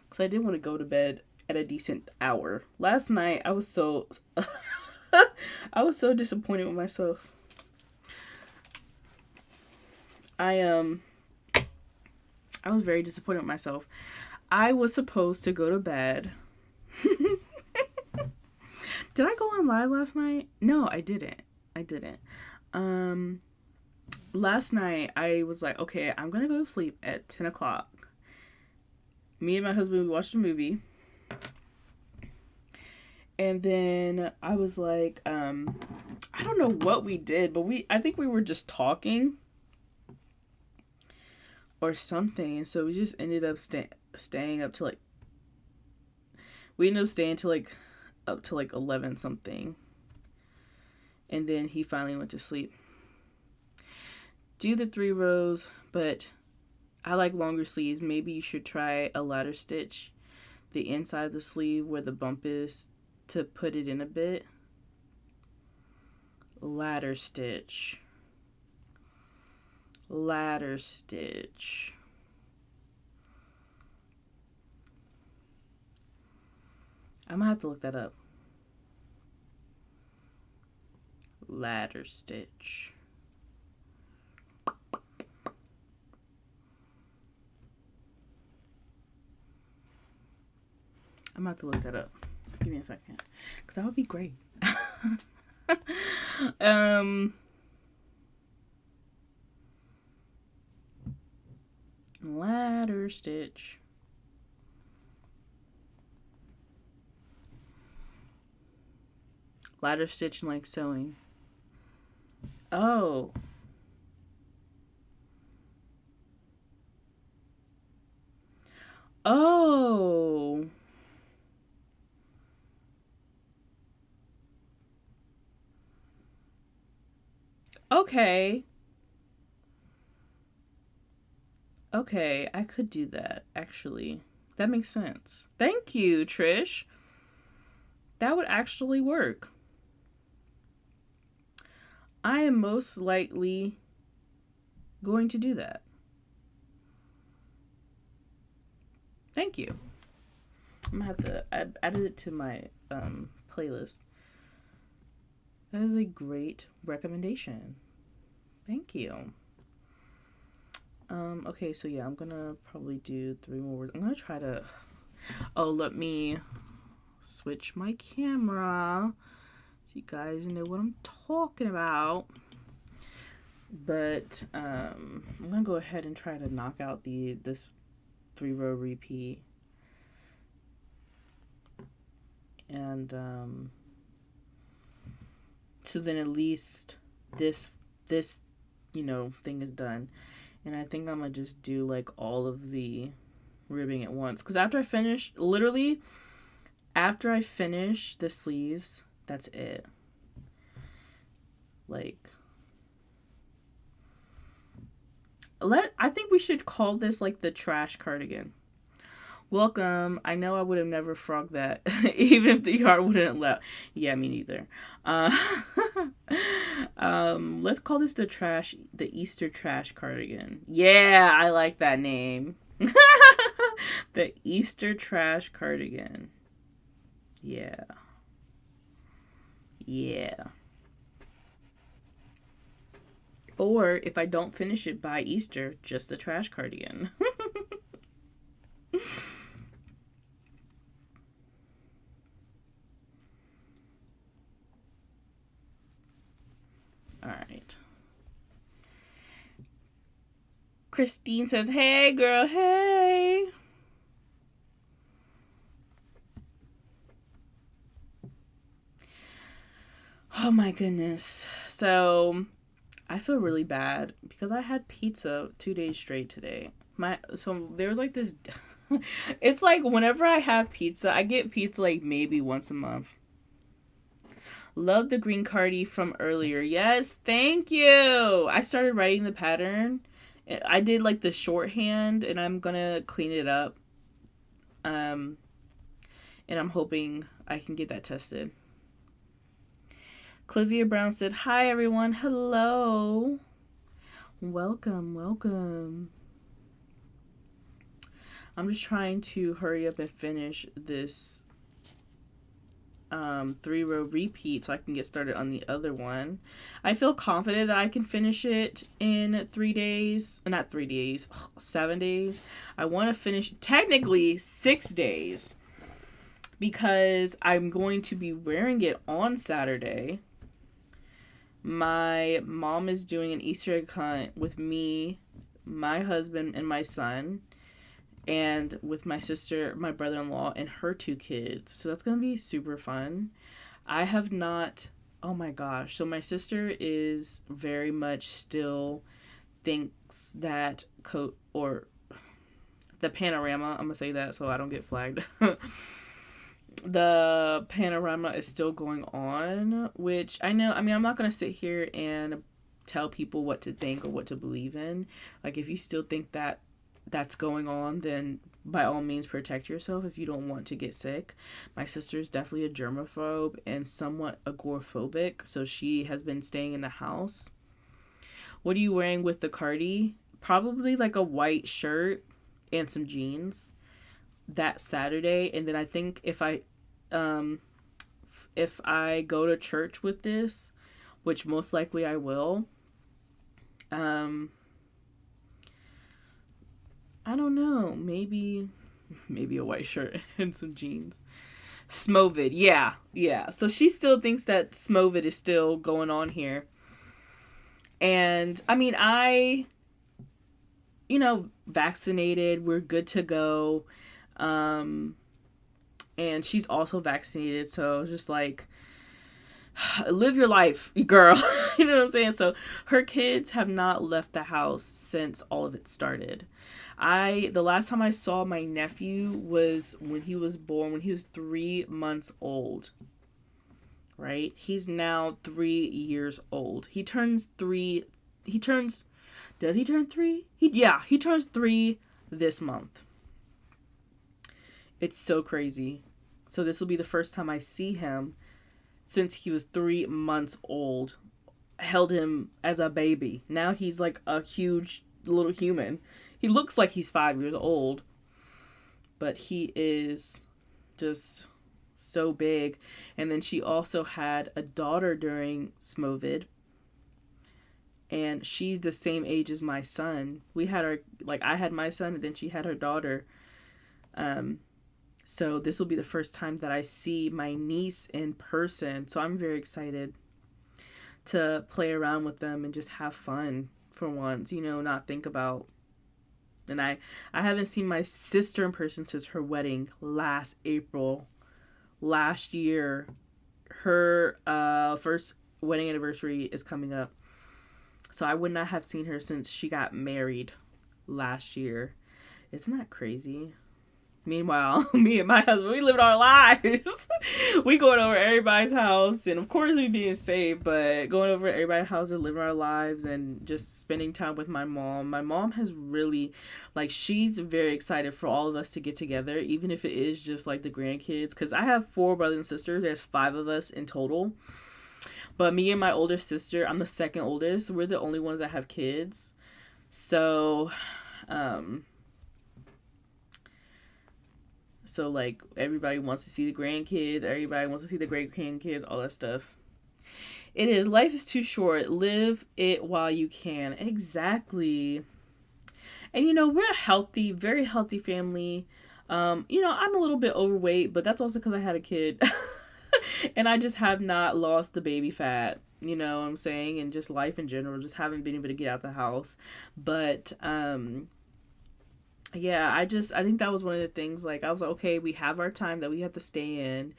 Because because I didn't want to go to bed at a decent hour. Last night, I was so I was so disappointed with myself. I was very disappointed with myself. I was supposed to go to bed. Did I go on live last night? No, I didn't. Last night I was like, okay, I'm gonna go to sleep at 10 o'clock. Me and my husband, we watched a movie. And then I was like, I don't know what we did, but I think we were just talking or something. So we just ended up staying up to like, we ended up staying to like, up to like 11 something. And then he finally went to sleep. Do the 3 rows, but I like longer sleeves. Maybe you should try a ladder stitch the inside of the sleeve where the bump is to put it in a bit. Ladder stitch. Ladder stitch. I'm gonna have to look that up. Ladder stitch. I'm about to look that up. Give me a second. Because that would be great. Ladder stitch. Ladder stitch and like sewing. Oh. Oh. Okay. Okay, I could do that, actually. That makes sense. Thank you, Trish. That would actually work. I am most likely going to do that. Thank you. I'm gonna have to add it to my playlist. That is a great recommendation. Thank you. Okay, so yeah, I'm gonna probably do 3 more words. I'm gonna try to. Oh, let me switch my camera so you guys know what I'm talking about. But I'm gonna go ahead and try to knock out this 3-row repeat. And so then at least this thing is done. And I think I'm gonna just do like all of the ribbing at once, because after I finish the sleeves, that's it. Like, I think we should call this like the trash cardigan. Welcome. I know I would have never frogged that, even if the yard wouldn't allow. Yeah, me neither. Let's call this the Easter trash cardigan. Yeah, I like that name. The Easter trash cardigan. Yeah. Yeah. Or if I don't finish it by Easter, just the trash cardigan. All right. Christine says, hey, girl, hey. Oh, my goodness. So, I feel really bad because I had pizza 2 days straight today. So, there was like this... It's like whenever I have pizza, I get pizza like maybe once a month. Love the green Cardi from earlier. Yes, thank you. I started writing the pattern. I did like the shorthand, and I'm gonna clean it up. And I'm hoping I can get that tested. Clivia Brown said, hi everyone. Hello. Welcome. I'm just trying to hurry up and finish this 3-row repeat so I can get started on the other one. I feel confident that I can finish it in 3 days. Not 3 days, 7 days. I want to finish technically 6 days because I'm going to be wearing it on Saturday. My mom is doing an Easter egg hunt with me, my husband, and my son, and with my sister, my brother-in-law, and her 2 kids. So that's going to be super fun. I have not, oh my gosh. So my sister is very much still thinks that or the panorama, I'm going to say that so I don't get flagged. The panorama is still going on, which I know, I mean, I'm not going to sit here and tell people what to think or what to believe in. Like, if you still think that that's going on, then by all means protect yourself if you don't want to get sick. My sister is definitely a germaphobe and somewhat agoraphobic, so she has been staying in the house. What are you wearing with the Cardi? Probably like a white shirt and some jeans that Saturday. And then I think if I go to church with this, which most likely I will, I don't know, maybe a white shirt and some jeans. Smovid, yeah. So she still thinks that Smovid is still going on here. And I mean, vaccinated, we're good to go. And she's also vaccinated, so it's just like, live your life, girl. You know what I'm saying? So her kids have not left the house since all of it started. The last time I saw my nephew was when he was born, when he was 3 months old. Right? He's now 3 years old. Does he turn 3? He turns 3 this month. It's so crazy. So this will be the first time I see him since he was 3 months old. Held him as a baby. Now he's like a huge little human. He looks like he's 5 years old, but he is just so big. And then she also had a daughter during Smovid, and she's the same age as my son. I had my son, and then she had her daughter. So this will be the first time that I see my niece in person. So I'm very excited to play around with them and just have fun for once, not think about. And I haven't seen my sister in person since her wedding last April. Last year, her first wedding anniversary is coming up. So I would not have seen her since she got married last year. Isn't that crazy? Meanwhile, me and my husband, we living our lives. We going over everybody's house, and of course we being safe, but going over everybody's house and living our lives and just spending time with my mom. My mom has really, she's very excited for all of us to get together, even if it is just like the grandkids, because I have 4 brothers and sisters. There's 5 of us in total. But me and my older sister, I'm the second oldest. We're the only ones that have kids. So, everybody wants to see the grandkids. Everybody wants to see the great-grandkids, all that stuff. Life is too short. Live it while you can. Exactly. And, we're a healthy, very healthy family. I'm a little bit overweight, but that's also because I had a kid. And I just have not lost the baby fat, you know what I'm saying? And just life in general, just haven't been able to get out the house. But, yeah, I think that was one of the things, I was like, okay, we have our time that we have to stay in.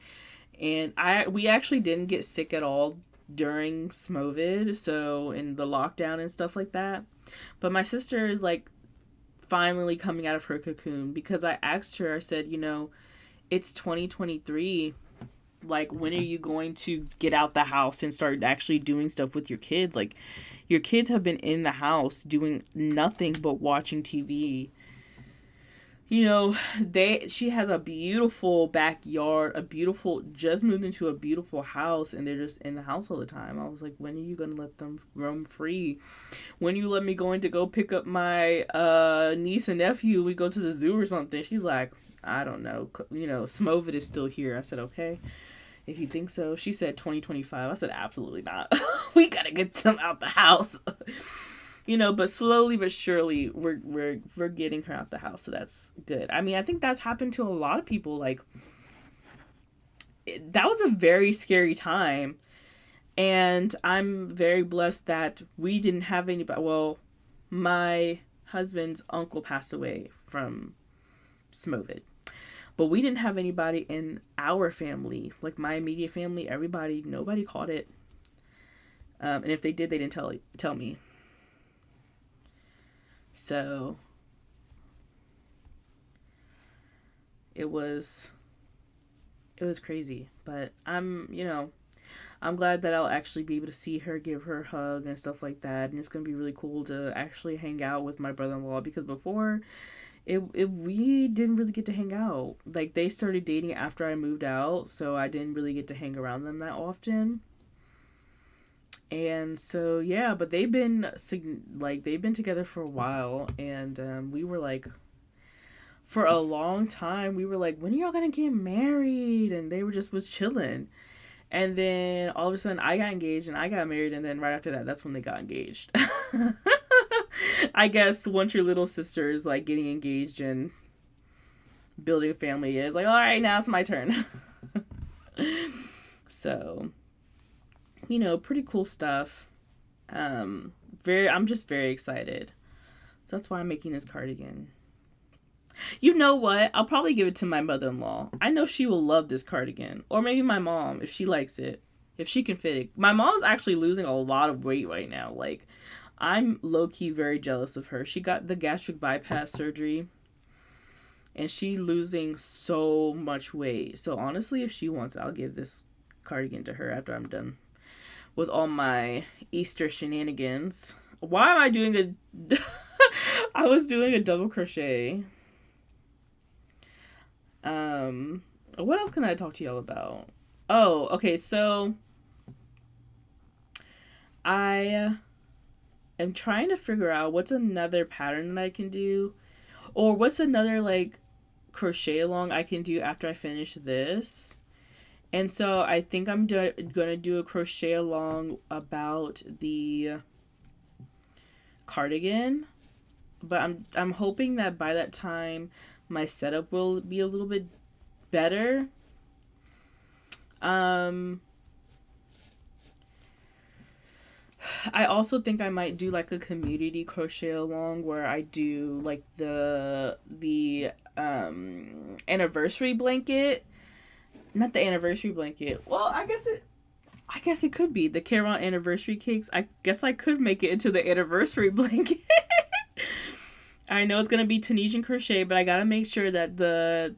And we actually didn't get sick at all during Smovid, so in the lockdown and stuff like that. But my sister is, finally coming out of her cocoon, because I asked her, I said, it's 2023. When are you going to get out the house and start actually doing stuff with your kids? Your kids have been in the house doing nothing but watching TV you know, she has a beautiful backyard, a beautiful, just moved into a beautiful house, and they're just in the house all the time. I was like, when are you gonna let them roam free? When you let me go in to go pick up my niece and nephew, we go to the zoo or something. She's like, I don't know, you know, Smovid is still here. I said, okay, if you think so. She said 2025. I said, absolutely not. We gotta get them out the house. You know, but slowly but surely we're getting her out the house, so that's good. I mean, I think that's happened to a lot of people. Like, that was a very scary time, and I'm very blessed that we didn't have anybody. Well, my husband's uncle passed away from Smovid, but we didn't have anybody in our family, like my immediate family. Nobody caught it, and if they did, they didn't tell me. So it was crazy, but I'm glad that I'll actually be able to see her, give her a hug and stuff like that, and it's gonna be really cool to actually hang out with my brother-in-law, because before it we didn't really get to hang out. Like, they started dating after I moved out, so I didn't really get to hang around them that often. And so yeah, but they've been together for a while, and we were like, for a long time we were like, when are y'all gonna get married? And they were just was chilling. And then all of a sudden I got engaged and I got married, and then right after that, that's when they got engaged. I guess once your little sister is like getting engaged and building a family, is like, all right, now it's my turn. So, you know, pretty cool stuff. I'm just very excited. So that's why I'm making this cardigan. You know what? I'll probably give it to my mother-in-law. I know she will love this cardigan. Or maybe my mom, if she likes it. If she can fit it. My mom's actually losing a lot of weight right now. Like, I'm low-key very jealous of her. She got the gastric bypass surgery, and she losing so much weight. So honestly, if she wants it, I'll give this cardigan to her after I'm done with all my Easter shenanigans. Why am I doing a... I was doing a double crochet. What else can I talk to y'all about? Oh, okay, so I am trying to figure out what's another pattern that I can do, or what's another, like, crochet along I can do after I finish this. And so I think I'm gonna do a crochet along about the cardigan, but I'm hoping that by that time my setup will be a little bit better. I also think I might do like a community crochet along where I do like the anniversary blanket. Not the anniversary blanket. Well, I guess it could be the Caron anniversary cakes. I guess I could make it into the anniversary blanket. I know it's gonna be Tunisian crochet, but I gotta make sure that the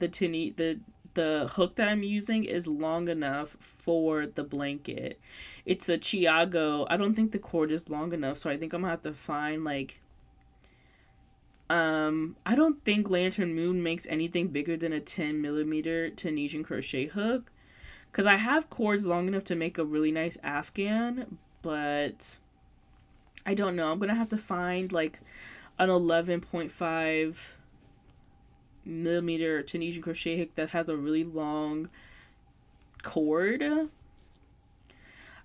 hook that I'm using is long enough for the blanket. It's a Chiago. I don't think the cord is long enough, so I think I'm gonna have to find like I don't think Lantern Moon makes anything bigger than a 10mm Tunisian crochet hook, because I have cords long enough to make a really nice Afghan, but I don't know. I'm gonna have to find like an 11.5mm Tunisian crochet hook that has a really long cord.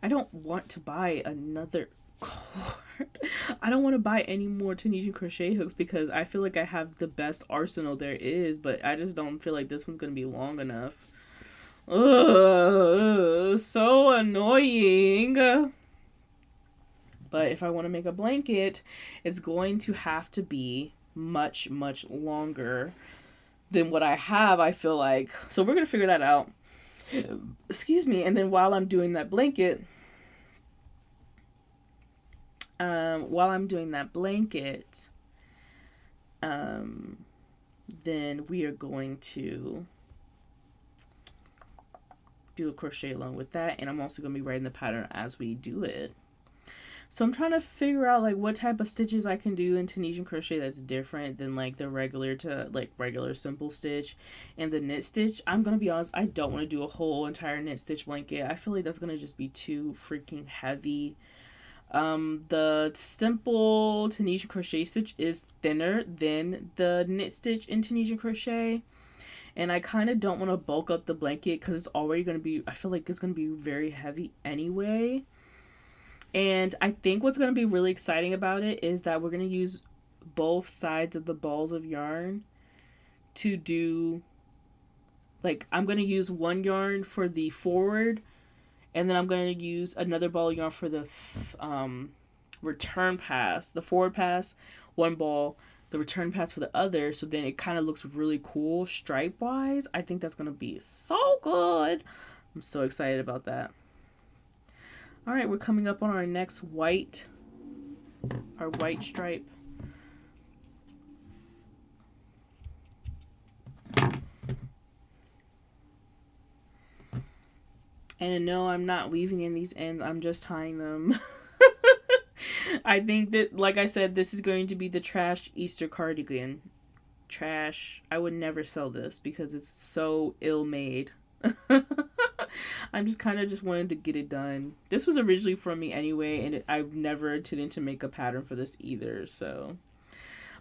I don't want to buy another cord. I don't want to buy any more Tunisian crochet hooks because I feel like I have the best arsenal there is, but I just don't feel like this one's gonna be long enough. Ugh, so annoying. But if I want to make a blanket, it's going to have to be much, much longer than what I have, I feel like. So we're going to figure that out. Excuse me. And then while I'm doing that blanket, then we are going to do a crochet along with that. And I'm also going to be writing the pattern as we do it. So I'm trying to figure out like what type of stitches I can do in Tunisian crochet that's different than like the regular simple stitch and the knit stitch. I'm gonna be honest, I don't want to do a whole entire knit stitch blanket. I feel like that's gonna just be too freaking heavy. The simple Tunisian crochet stitch is thinner than the knit stitch in Tunisian crochet. And I kind of don't want to bulk up the blanket because it's already going to be, I feel like it's going to be very heavy anyway. And I think what's going to be really exciting about it is that we're going to use both sides of the balls of yarn to do, like, I'm going to use one yarn for the forward, and then I'm going to use another ball of yarn for the return pass, the forward pass, one ball, the return pass for the other. So then it kind of looks really cool stripe wise. I think that's going to be so good. I'm so excited about that. All right, we're coming up on our next white stripe. And no, I'm not weaving in these ends. I'm just tying them. I think that, like I said, this is going to be the trash Easter cardigan. Trash. I would never sell this because it's so ill made. I'm just kind of just wanted to get it done. This was originally from me anyway, and I've never intended to make a pattern for this either. So,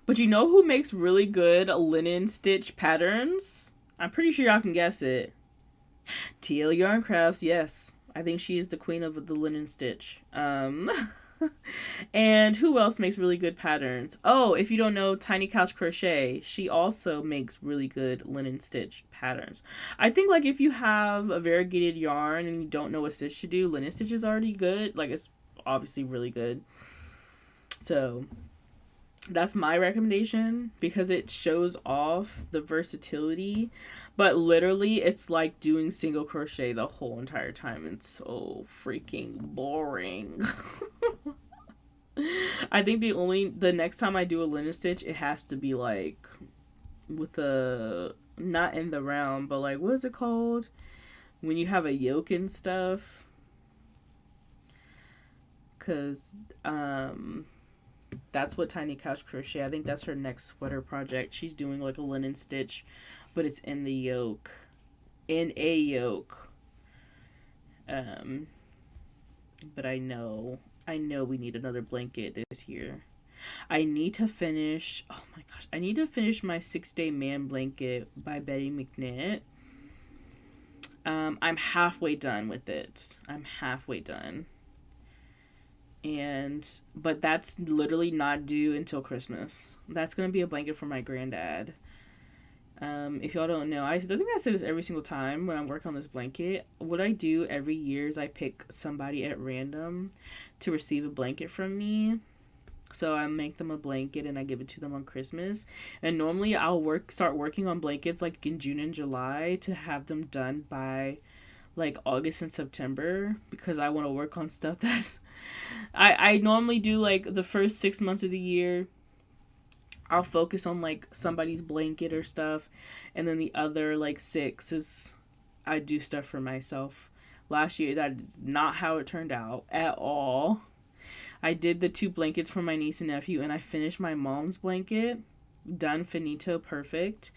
but you know who makes really good linen stitch patterns? I'm pretty sure y'all can guess it. TL Yarn Crafts. Yes, I think she is the queen of the linen stitch. And who else makes really good patterns? Oh, if you don't know, Tiny Couch Crochet, she also makes really good linen stitch patterns. I think like if you have a variegated yarn and you don't know what stitch to do, linen stitch is already good. Like it's obviously really good. So that's my recommendation because it shows off the versatility, but literally it's like doing single crochet the whole entire time. It's so freaking boring. I think the next time I do a linen stitch, it has to be like with a, not in the round, but like, what is it called? When you have a yoke and stuff. Cause, that's what Tiny Couch Crochet, I think that's her next sweater project. She's doing like a linen stitch, but it's in the yoke. In a yoke. But I know we need another blanket this year. I need to finish, oh my gosh, I need to finish my 6-Day Man blanket by Betty McKnit. I'm halfway done with it. I'm halfway done. But that's literally not due until Christmas. That's going to be a blanket for my granddad. If y'all don't know, I think I say this every single time when I'm working on this blanket. What I do every year is I pick somebody at random to receive a blanket from me. So I make them a blanket and I give it to them on Christmas. And normally I'll start working on blankets like in June and July to have them done by like August and September because I want to work on stuff that's I normally do like the first 6 months of the year. I'll focus on like somebody's blanket or stuff, and then the other like 6 is I do stuff for myself. Last year that is not how it turned out at all. I did the 2 blankets for my niece and nephew, and I finished my mom's blanket. Done, finito, perfect.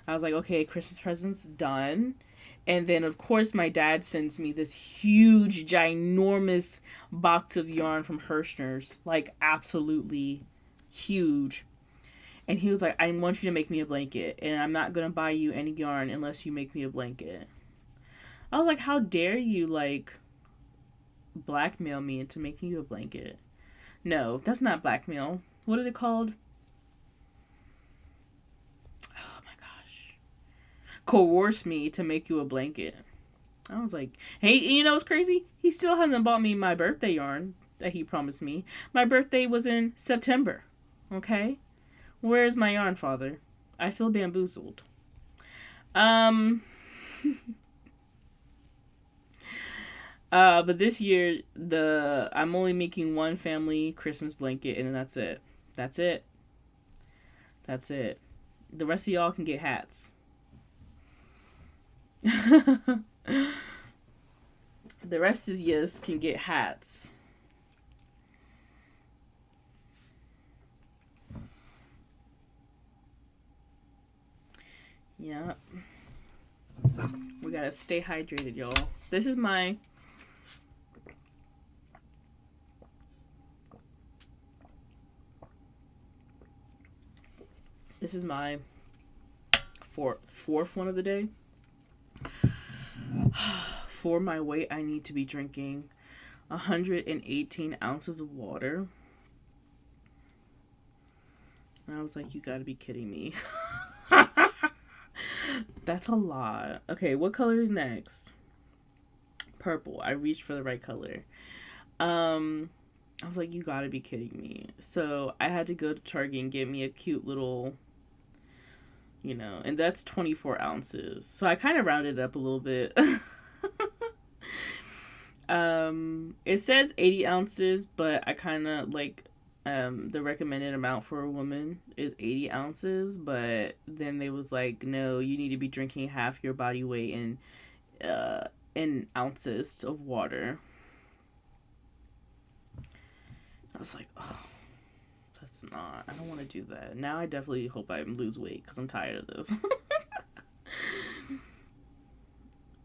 I was like, okay, Christmas presents done. And then, of course, my dad sends me this huge, ginormous box of yarn from Hirschner's. Like, absolutely huge. And he was like, I want you to make me a blanket. And I'm not going to buy you any yarn unless you make me a blanket. I was like, how dare you, like, blackmail me into making you a blanket? No, that's not blackmail. What is it called? Oh my gosh. Coerce me to make you a blanket. I was like, hey, you know what's crazy? He still hasn't bought me my birthday yarn that he promised me. My birthday was in September. Okay? Where's my yarn, father? I feel bamboozled. But this year I'm only making one family Christmas blanket and then that's it. That's it. That's it. The rest of y'all can get hats. The rest is yes can get hats. Yeah. We gotta stay hydrated, y'all. This is my fourth one of the day. For my weight, I need to be drinking 118 ounces of water. And I was like, you gotta be kidding me. That's a lot. Okay, what color is next? Purple. I reached for the right color. I was like, you gotta be kidding me. So I had to go to Target and get me a cute little, and that's 24 ounces. So I kind of rounded it up a little bit. It says 80 ounces, but I kind of like, the recommended amount for a woman is 80 ounces, but then they was like, no, you need to be drinking half your body weight in ounces of water. I was like, oh, I don't want to do that. Now I definitely hope I lose weight because I'm tired of this.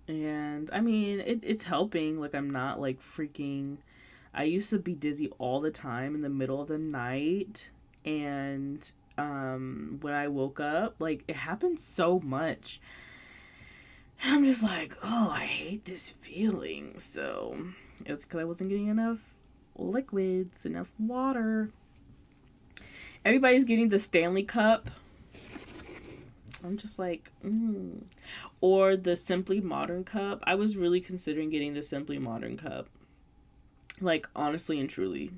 And I mean, it's helping. Like, I'm not like freaking. I used to be dizzy all the time in the middle of the night. And when I woke up, like, it happened so much. I'm just like, oh, I hate this feeling. So it's because I wasn't getting enough liquids, enough water. Everybody's getting the Stanley Cup. I'm just like, Or the Simply Modern Cup. I was really considering getting the Simply Modern Cup. Like, honestly and truly.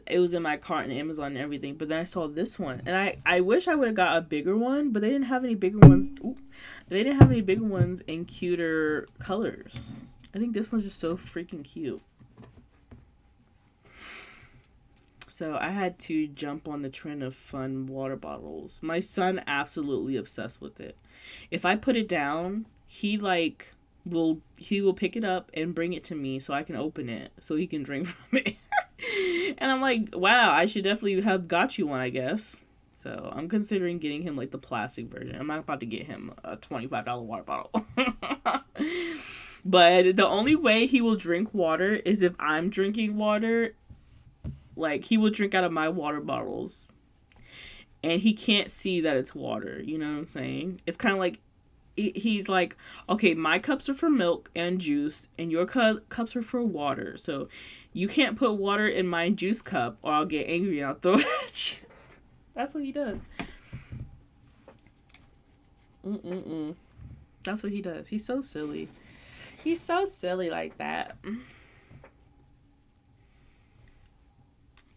It was in my cart and Amazon and everything. But then I saw this one. And I wish I would have got a bigger one. But they didn't have any bigger ones. They didn't have any bigger ones in cuter colors. I think this one's just so freaking cute. So I had to jump on the trend of fun water bottles. My son absolutely obsessed with it. If I put it down, he will pick it up and bring it to me so I can open it so he can drink from it. And I'm like, wow, I should definitely have got you one, I guess. So I'm considering getting him like the plastic version. I'm not about to get him a $25 water bottle. But the only way he will drink water is if I'm drinking water. Like, he will drink out of my water bottles. And he can't see that it's water. You know what I'm saying? It's kind of like, he's like, okay, my cups are for milk and juice, and your cups are for water. So you can't put water in my juice cup, or I'll get angry and I'll throw it at you. That's what he does. That's what he does. He's so silly. He's so silly like that.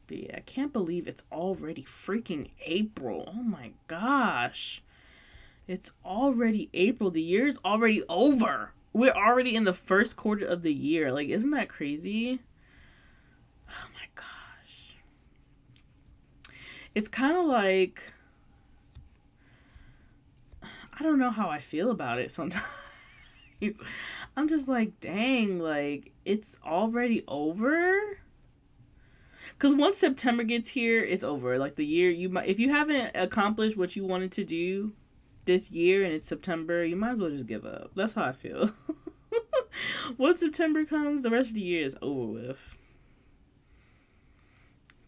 But yeah, I can't believe it's already freaking April. Oh my gosh. It's already April. The year's already over. We're already in the first quarter of the year. Like, isn't that crazy? Oh my gosh. It's kind of like, I don't know how I feel about it sometimes. I'm just like, dang, like, it's already over? Because once September gets here, it's over. Like, the year, if you haven't accomplished what you wanted to do this year and it's September, you might as well just give up. That's how I feel. Once September comes, the rest of the year is over with.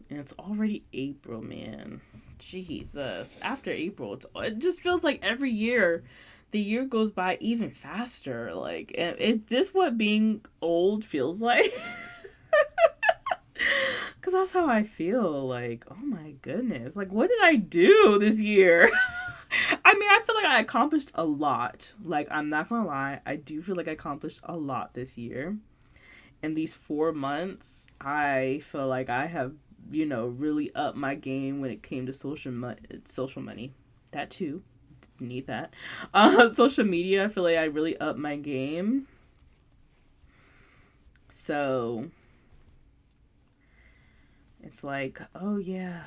And it's already April, man. Jesus. After April, it just feels like every year, the year goes by even faster. Like, is this what being old feels like? Because that's how I feel. Like, oh my goodness. Like, what did I do this year? I mean, I feel like I accomplished a lot. Like, I'm not going to lie. I do feel like I accomplished a lot this year. In these 4 months, I feel like I have, really upped my game when it came to social money. That too. Need that. Social media, I feel like I really upped my game. So it's like, oh yeah,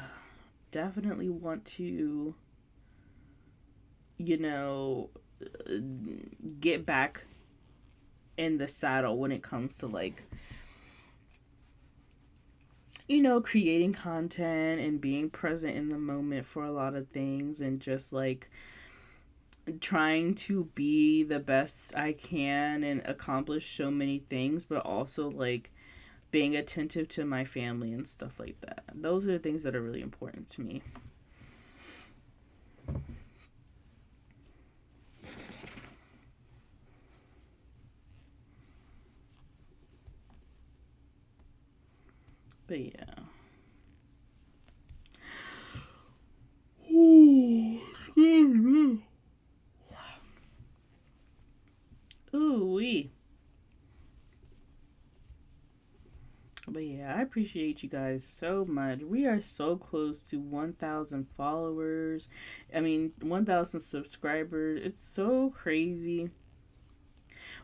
definitely want to, get back in the saddle when it comes to, like, creating content and being present in the moment for a lot of things, and just like trying to be the best I can and accomplish so many things, but also like being attentive to my family and stuff like that. Those are the things that are really important to me. But yeah. Ooh wee. But yeah, I appreciate you guys so much. We are so close to 1,000 followers. I mean, 1,000 subscribers. It's so crazy.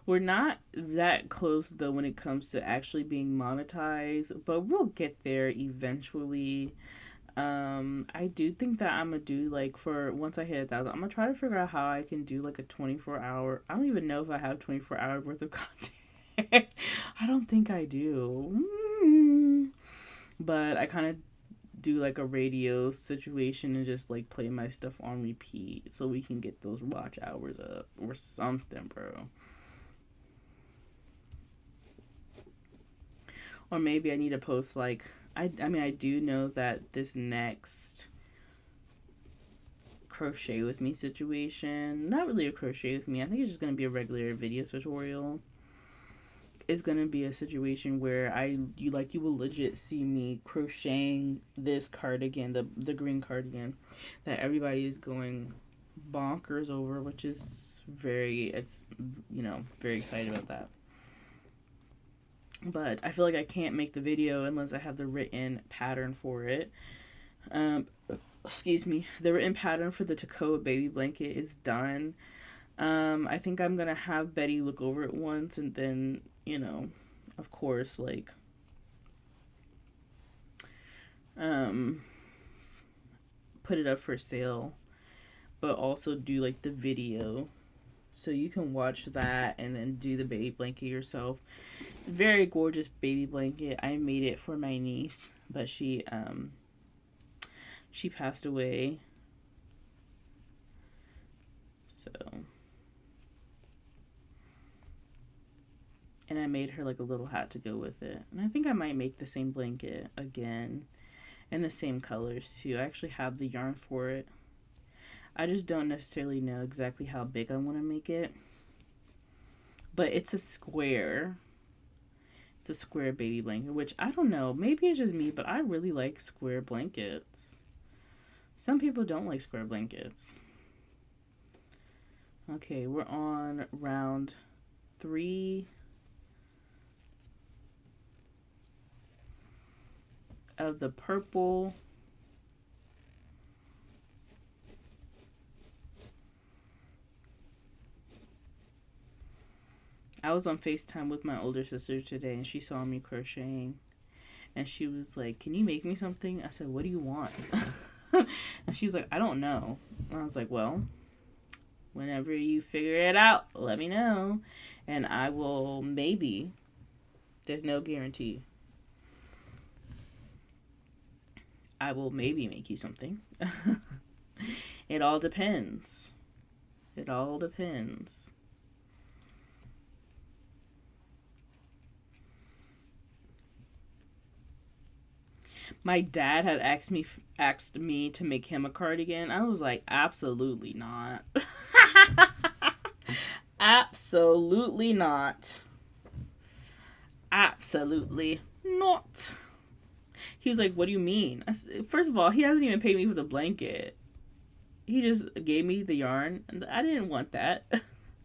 We're not that close though when it comes to actually being monetized, but we'll get there eventually. I do think that I'm gonna do like for once I hit 1,000, I'm gonna try to figure out how I can do like a 24-hour. I don't even know if I have 24 hours worth of content. I don't think I do. But I kind of do like a radio situation and just like play my stuff on repeat so we can get those watch hours up or something, bro. Or maybe I need to post like I mean I do know that this next crochet with me situation, not really a crochet with me, I think it's just gonna be a regular video tutorial. Is gonna be a situation where you will legit see me crocheting this cardigan, the green cardigan that everybody is going bonkers over, which is very excited about that. But I feel like I can't make the video unless I have the written pattern for it. Um, excuse me. The written pattern for the Tacoa baby blanket is done. I think I'm gonna have Betty look over it once, and then of course, like um, put it up for sale, but also do like the video so you can watch that and then do the baby blanket yourself. Very gorgeous baby blanket. I made it for my niece, but she passed away. So, and I made her like a little hat to go with it. And I think I might make the same blanket again in the same colors too. I actually have the yarn for it. I just don't necessarily know exactly how big I want to make it. But it's a square. It's a square baby blanket, which I don't know. Maybe it's just me, but I really like square blankets. Some people don't like square blankets. Okay, we're on round 3 of the purple. I was on FaceTime with my older sister today and she saw me crocheting and she was like, "Can you make me something?" I said, "What do you want?" And she was like, "I don't know." And I was like, "Well, whenever you figure it out, let me know and I will maybe." There's no guarantee. I will maybe make you something. It all depends. It all depends. My dad had asked me to make him a cardigan. I was like, absolutely not. Absolutely not. Absolutely not. He was like, "What do you mean?" First of all, he hasn't even paid me for the blanket. He just gave me the yarn, and I didn't want that.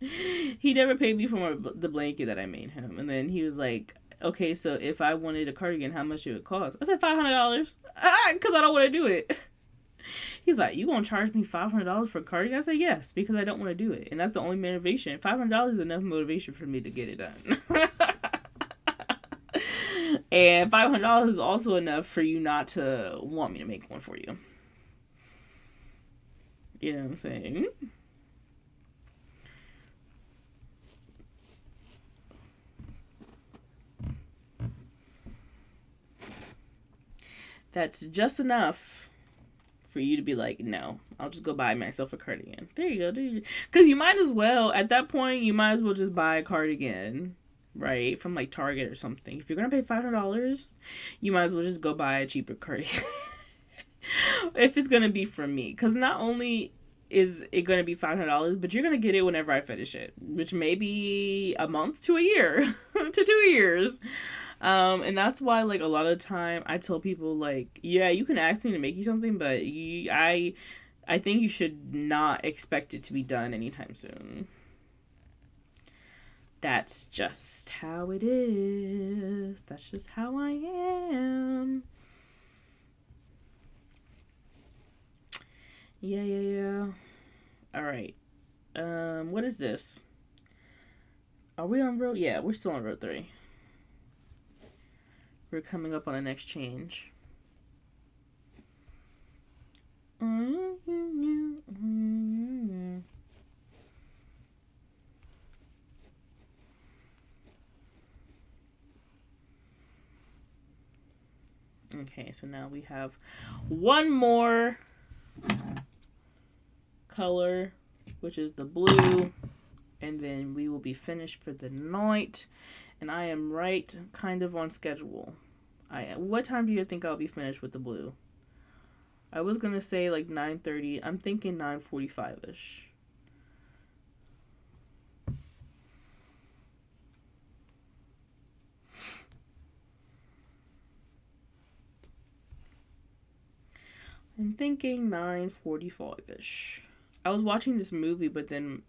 He never paid me for the blanket that I made him. And then he was like, "Okay, so if I wanted a cardigan, how much it would cost?" I said $500. Because I don't want to do it. He's like, "You gonna charge me $500 for a cardigan?" I said, "Yes, because I don't want to do it, and that's the only motivation. $500 is enough motivation for me to get it done." And $500 is also enough for you not to want me to make one for you. You know what I'm saying? That's just enough for you to be like, no, I'll just go buy myself a cardigan. There you go. Because you might as well, at that point, you might as well just buy a cardigan, right? From like Target or something. If you're going to pay $500, you might as well just go buy a cheaper cardigan. If it's going to be from me. Because not only is it going to be $500, but you're going to get it whenever I finish it, which may be a month to a year to 2 years. And that's why, like, a lot of the time I tell people, like, yeah, you can ask me to make you something, but I think you should not expect it to be done anytime soon. That's just how it is. That's just how I am. Yeah. All right. What is this? Are we on road? Yeah, we're still on road 3. We're coming up on the next change. Okay, so now we have one more color, which is the blue, and then we will be finished for the night. And I am right kind of on schedule. What time do you think I'll be finished with the blue? I was going to say like 9:30. I'm thinking 9:45ish. I'm thinking 9:45ish. I was watching this movie, but then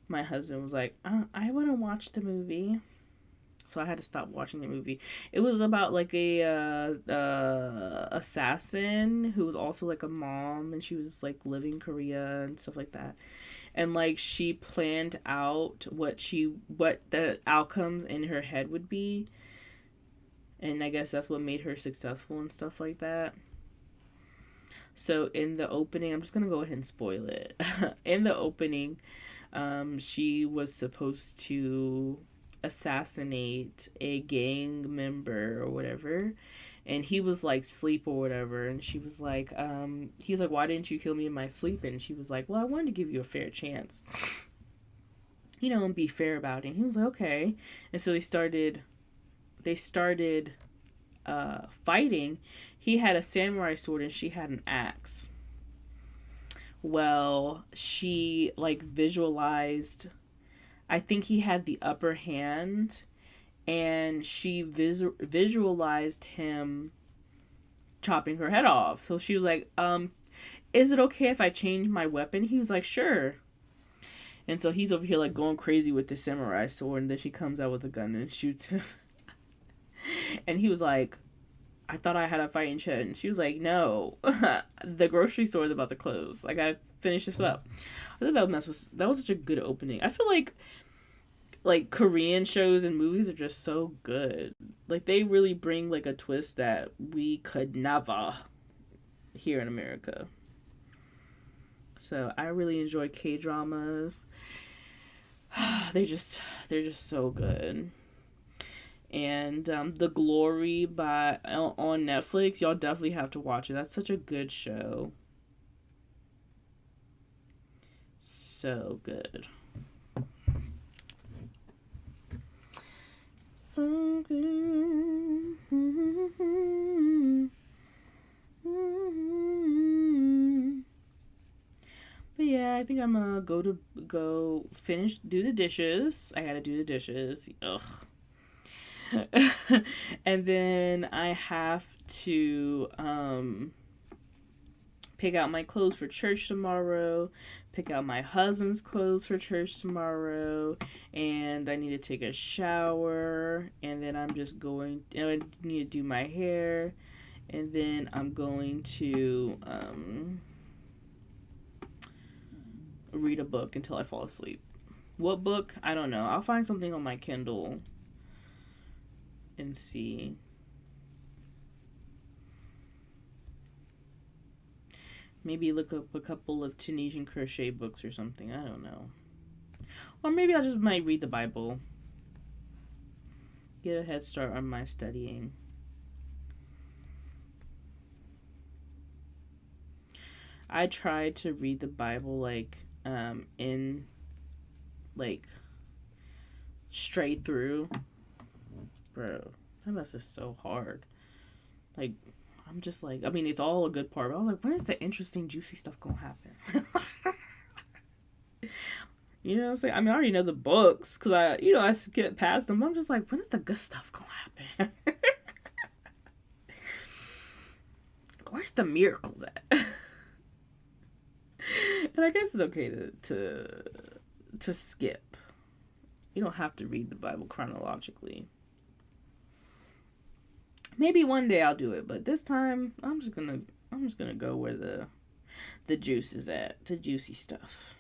my husband was like, I want to watch the movie. So I had to stop watching the movie. It was about like a assassin who was also like a mom, and she was like living in Korea and stuff like that. And like she planned out what the outcomes in her head would be. And I guess that's what made her successful and stuff like that. So in the opening, I'm just going to go ahead and spoil it. In the opening, she was supposed to assassinate a gang member or whatever, and he was like sleep or whatever, and she was like, he was like, why didn't you kill me in my sleep? And she was like, well, I wanted to give you a fair chance, and be fair about it. And he was like, okay. And so they started fighting. He had a samurai sword and she had an axe. Well, she like visualized, I think he had the upper hand, and she visualized him chopping her head off. So she was like, is it okay if I change my weapon? He was like, sure. And so he's over here like going crazy with the samurai sword, and then she comes out with a gun and shoots him. And he was like, I thought I had a fighting chance. And she was like, no, the grocery store is about to close. I gotta finish this up. I thought that was such a good opening. I feel like Korean shows and movies are just so good. Like they really bring like a twist that we could never here in America. So I really enjoy K-dramas. They're just so good. And The Glory on Netflix, y'all definitely have to watch it. That's such a good show. So good. So good. But yeah, I think I'm gonna go finish, do the dishes. I gotta do the dishes. Ugh. And then I have to pick out my clothes for church tomorrow, pick out my husband's clothes for church tomorrow, and I need to take a shower, and then I need to do my hair, and then I'm going to read a book until I fall asleep. What book? I don't know. I'll find something on my Kindle and see. Maybe look up a couple of Tunisian crochet books or something. I don't know. Or maybe I just might read the Bible. Get a head start on my studying. I tried to read the Bible like in like straight through. Bro, that mess is so hard. Like, I'm just like, I mean, it's all a good part, but I was like, when is the interesting, juicy stuff gonna happen? You know what I'm saying? I mean, I already know the books because I skip past them. I'm just like, when is the good stuff gonna happen? Where's the miracles at? And I guess it's okay to skip. You don't have to read the Bible chronologically. Maybe one day I'll do it, but this time I'm just gonna go where the juice is at, the juicy stuff.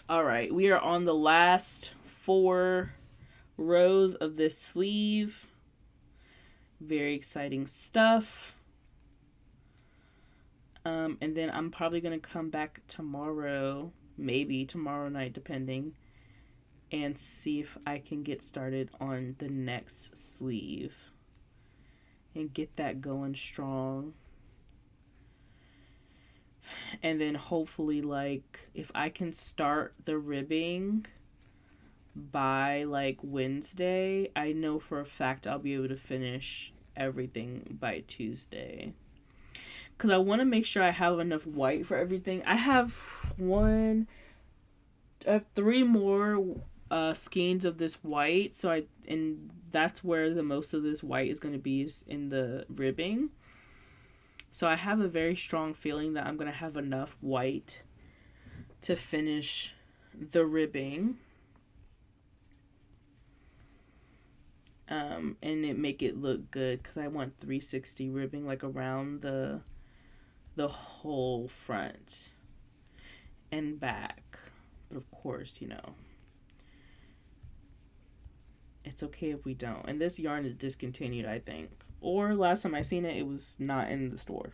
All right, we are on the last 4 rows of this sleeve. Very exciting stuff. And then I'm probably going to come back tomorrow, maybe tomorrow night, depending, and see if I can get started on the next sleeve and get that going strong. And then hopefully, like, if I can start the ribbing by like Wednesday, I know for a fact I'll be able to finish everything by Tuesday. Because I want to make sure I have enough white for everything. I have 3 more skeins of this white, and that's where the most of this white is going to be, is in the ribbing. So I have a very strong feeling that I'm going to have enough white to finish the ribbing. And it make it look good, because I want 360 ribbing like around the whole front and back. But of course, it's okay if we don't. And this yarn is discontinued, I think. Or last time I seen it, it was not in the store.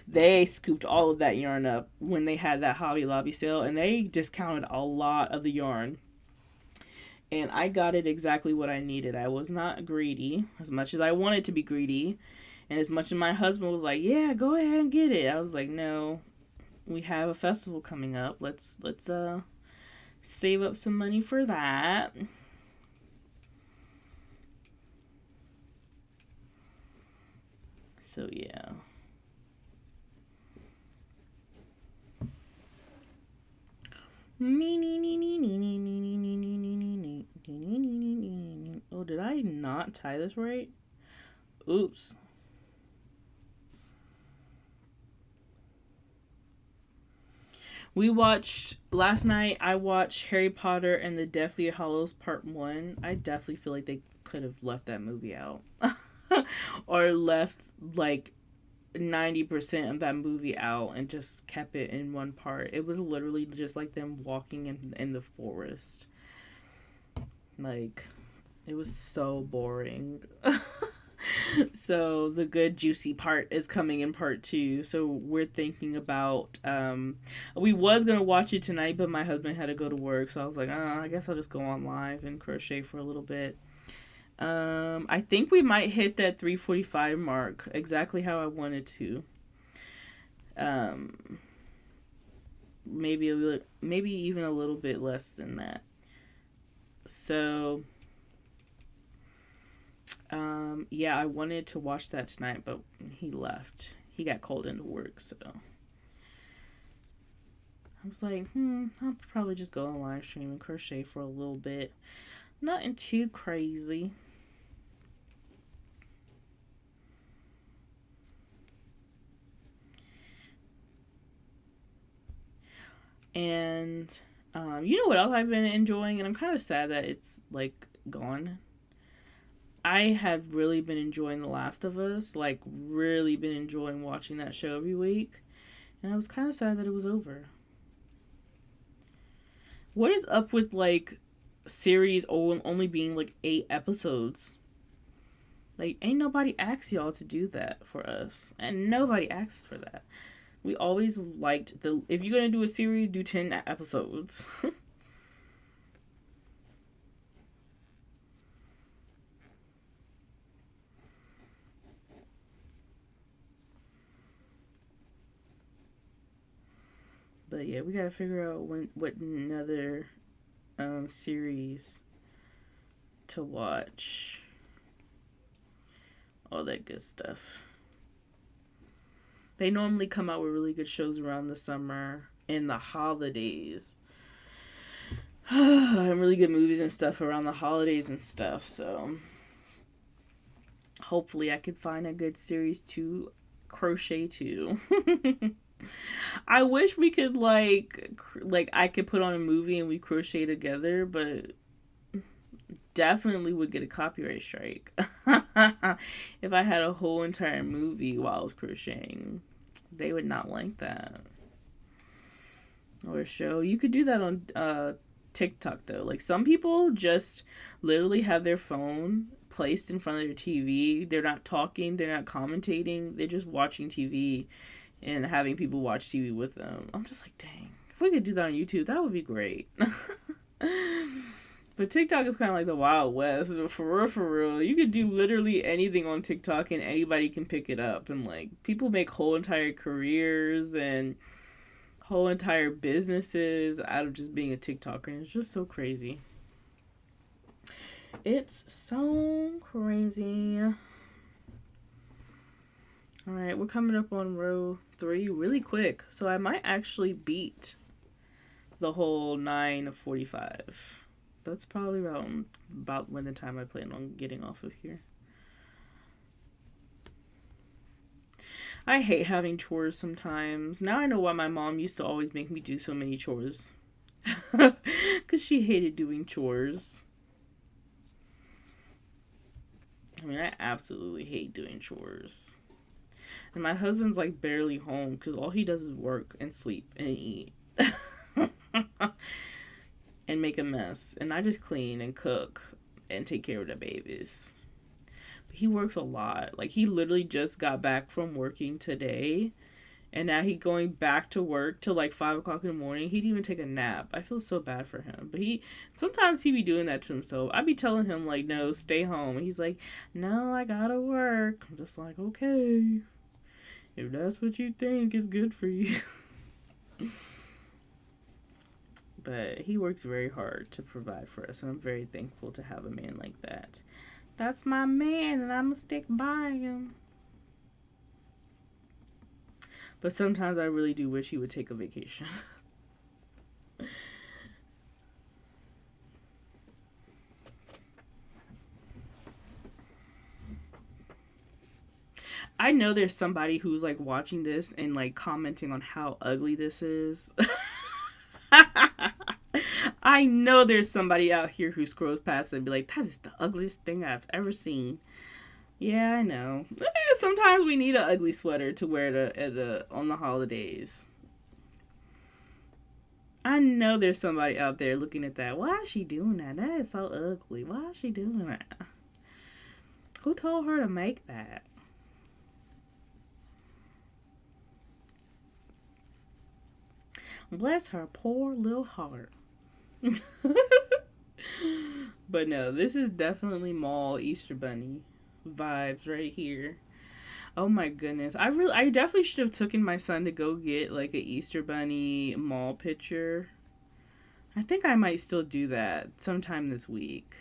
They scooped all of that yarn up when they had that Hobby Lobby sale, and they discounted a lot of the yarn. And I got it exactly what I needed. I was not greedy, as much as I wanted to be greedy. And as much as my husband was like, yeah, go ahead and get it, I was like, no, we have a festival coming up. Let's save up some money for that. So yeah. Oh, did I not tie this right? Oops. Last night I watched Harry Potter and the Deathly Hallows Part 1. I definitely feel like they could have left that movie out. Or left like 90% of that movie out and just kept it in one part. It was literally just like them walking in the forest. Like, it was so boring. So the good juicy part is coming in part 2. So we're thinking about we was gonna watch it tonight, but my husband had to go to work, so I was like, I guess I'll just go on live and crochet for a little bit. I think we might hit that 3:45 mark, exactly how I wanted to. Maybe even a little bit less than that. So yeah, I wanted to watch that tonight, but he left. He got called into work, so I was like, I'll probably just go on live stream and crochet for a little bit. Nothing too crazy. And you know what else I've been enjoying, and I'm kind of sad that it's like gone. I have really been enjoying The Last of Us, like really been enjoying watching that show every week, and I was kind of sad that it was over. What is up with like series only being like 8 episodes? Like, ain't nobody asked y'all to do that for us, and nobody asked for that. We always liked if you're gonna do a series, do 10 episodes. But yeah, we gotta figure out what another series to watch. All that good stuff. They normally come out with really good shows around the summer and the holidays. And really good movies and stuff around the holidays and stuff. So hopefully I could find a good series to crochet to. I wish we could like I could put on a movie and we crochet together, but definitely would get a copyright strike if I had a whole entire movie while I was crocheting. They would not like that. Or a show. You could do that on TikTok though. Like some people just literally have their phone placed in front of their TV. They're not talking, they're not commentating, they're just watching TV and having people watch TV with them. I'm just like, dang. If we could do that on YouTube, that would be great. But TikTok is kind of like the Wild West. For real. You could do literally anything on TikTok and anybody can pick it up. And, like, people make whole entire careers and whole entire businesses out of just being a TikToker. And it's just so crazy. It's so crazy. Alright, we're coming up on row 3 really quick. So I might actually beat the whole 9:45. That's probably about when the time I plan on getting off of here. I hate having chores sometimes. Now I know why my mom used to always make me do so many chores. Because she hated doing chores. I mean, I absolutely hate doing chores. And my husband's like barely home because all he does is work and sleep and eat. And make a mess. And I just clean and cook and take care of the babies. But he works a lot. Like, he literally just got back from working today. And now he's going back to work till like 5 o'clock in the morning. He'd even take a nap. I feel so bad for him. But sometimes he be doing that to himself. I be telling him like, no, stay home. And he's like, no, I gotta work. I'm just like, okay. If that's what you think is good for you. But he works very hard to provide for us. And I'm very thankful to have a man like that. That's my man, and I'm going to stick by him. But sometimes I really do wish he would take a vacation. I know there's somebody who's like watching this and like commenting on how ugly this is. I know there's somebody out here who scrolls past it and be like, that is the ugliest thing I've ever seen. Yeah, I know. Sometimes we need an ugly sweater to wear on the holidays. I know there's somebody out there looking at that. Why is she doing that? That is so ugly. Why is she doing that? Who told her to make that? Bless her poor little heart. But no, this is definitely mall Easter Bunny vibes right here. Oh my goodness. I definitely should have taken my son to go get like a Easter Bunny mall picture. I think I might still do that sometime this week.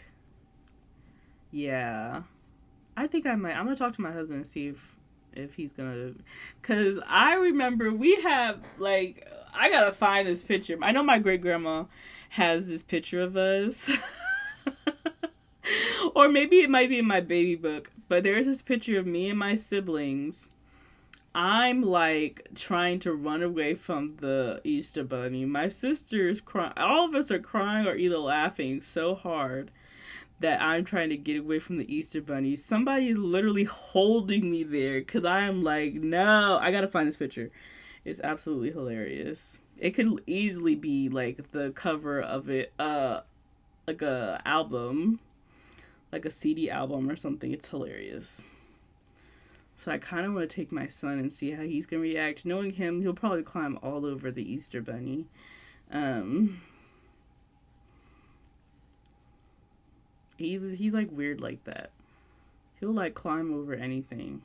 Yeah. I think I might. I'm going to talk to my husband and see if he's gonna, because I remember we have like, I gotta find this picture. I know my great grandma has this picture of us. Or maybe it might be in my baby book, but there's this picture of me and my siblings. I'm like trying to run away from the Easter Bunny. My sister's crying. All of us are crying or either laughing so hard that I'm trying to get away from the Easter Bunny. Somebody is literally holding me there because I am like, no, I gotta find this picture. It's absolutely hilarious. It could easily be like the cover of it, like a album, like a CD album or something. It's hilarious. So I kind of want to take my son and see how he's gonna react. Knowing him, he'll probably climb all over the Easter Bunny. He's like weird like that. He'll like climb over anything.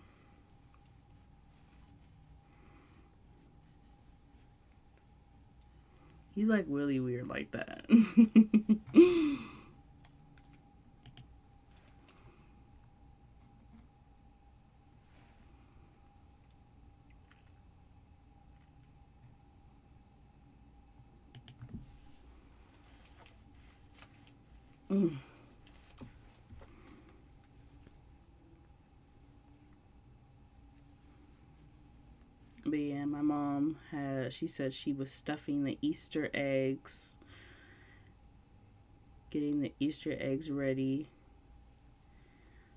He's like really weird like that. Mm. But yeah, my mom she said she was stuffing the Easter eggs, getting the Easter eggs ready.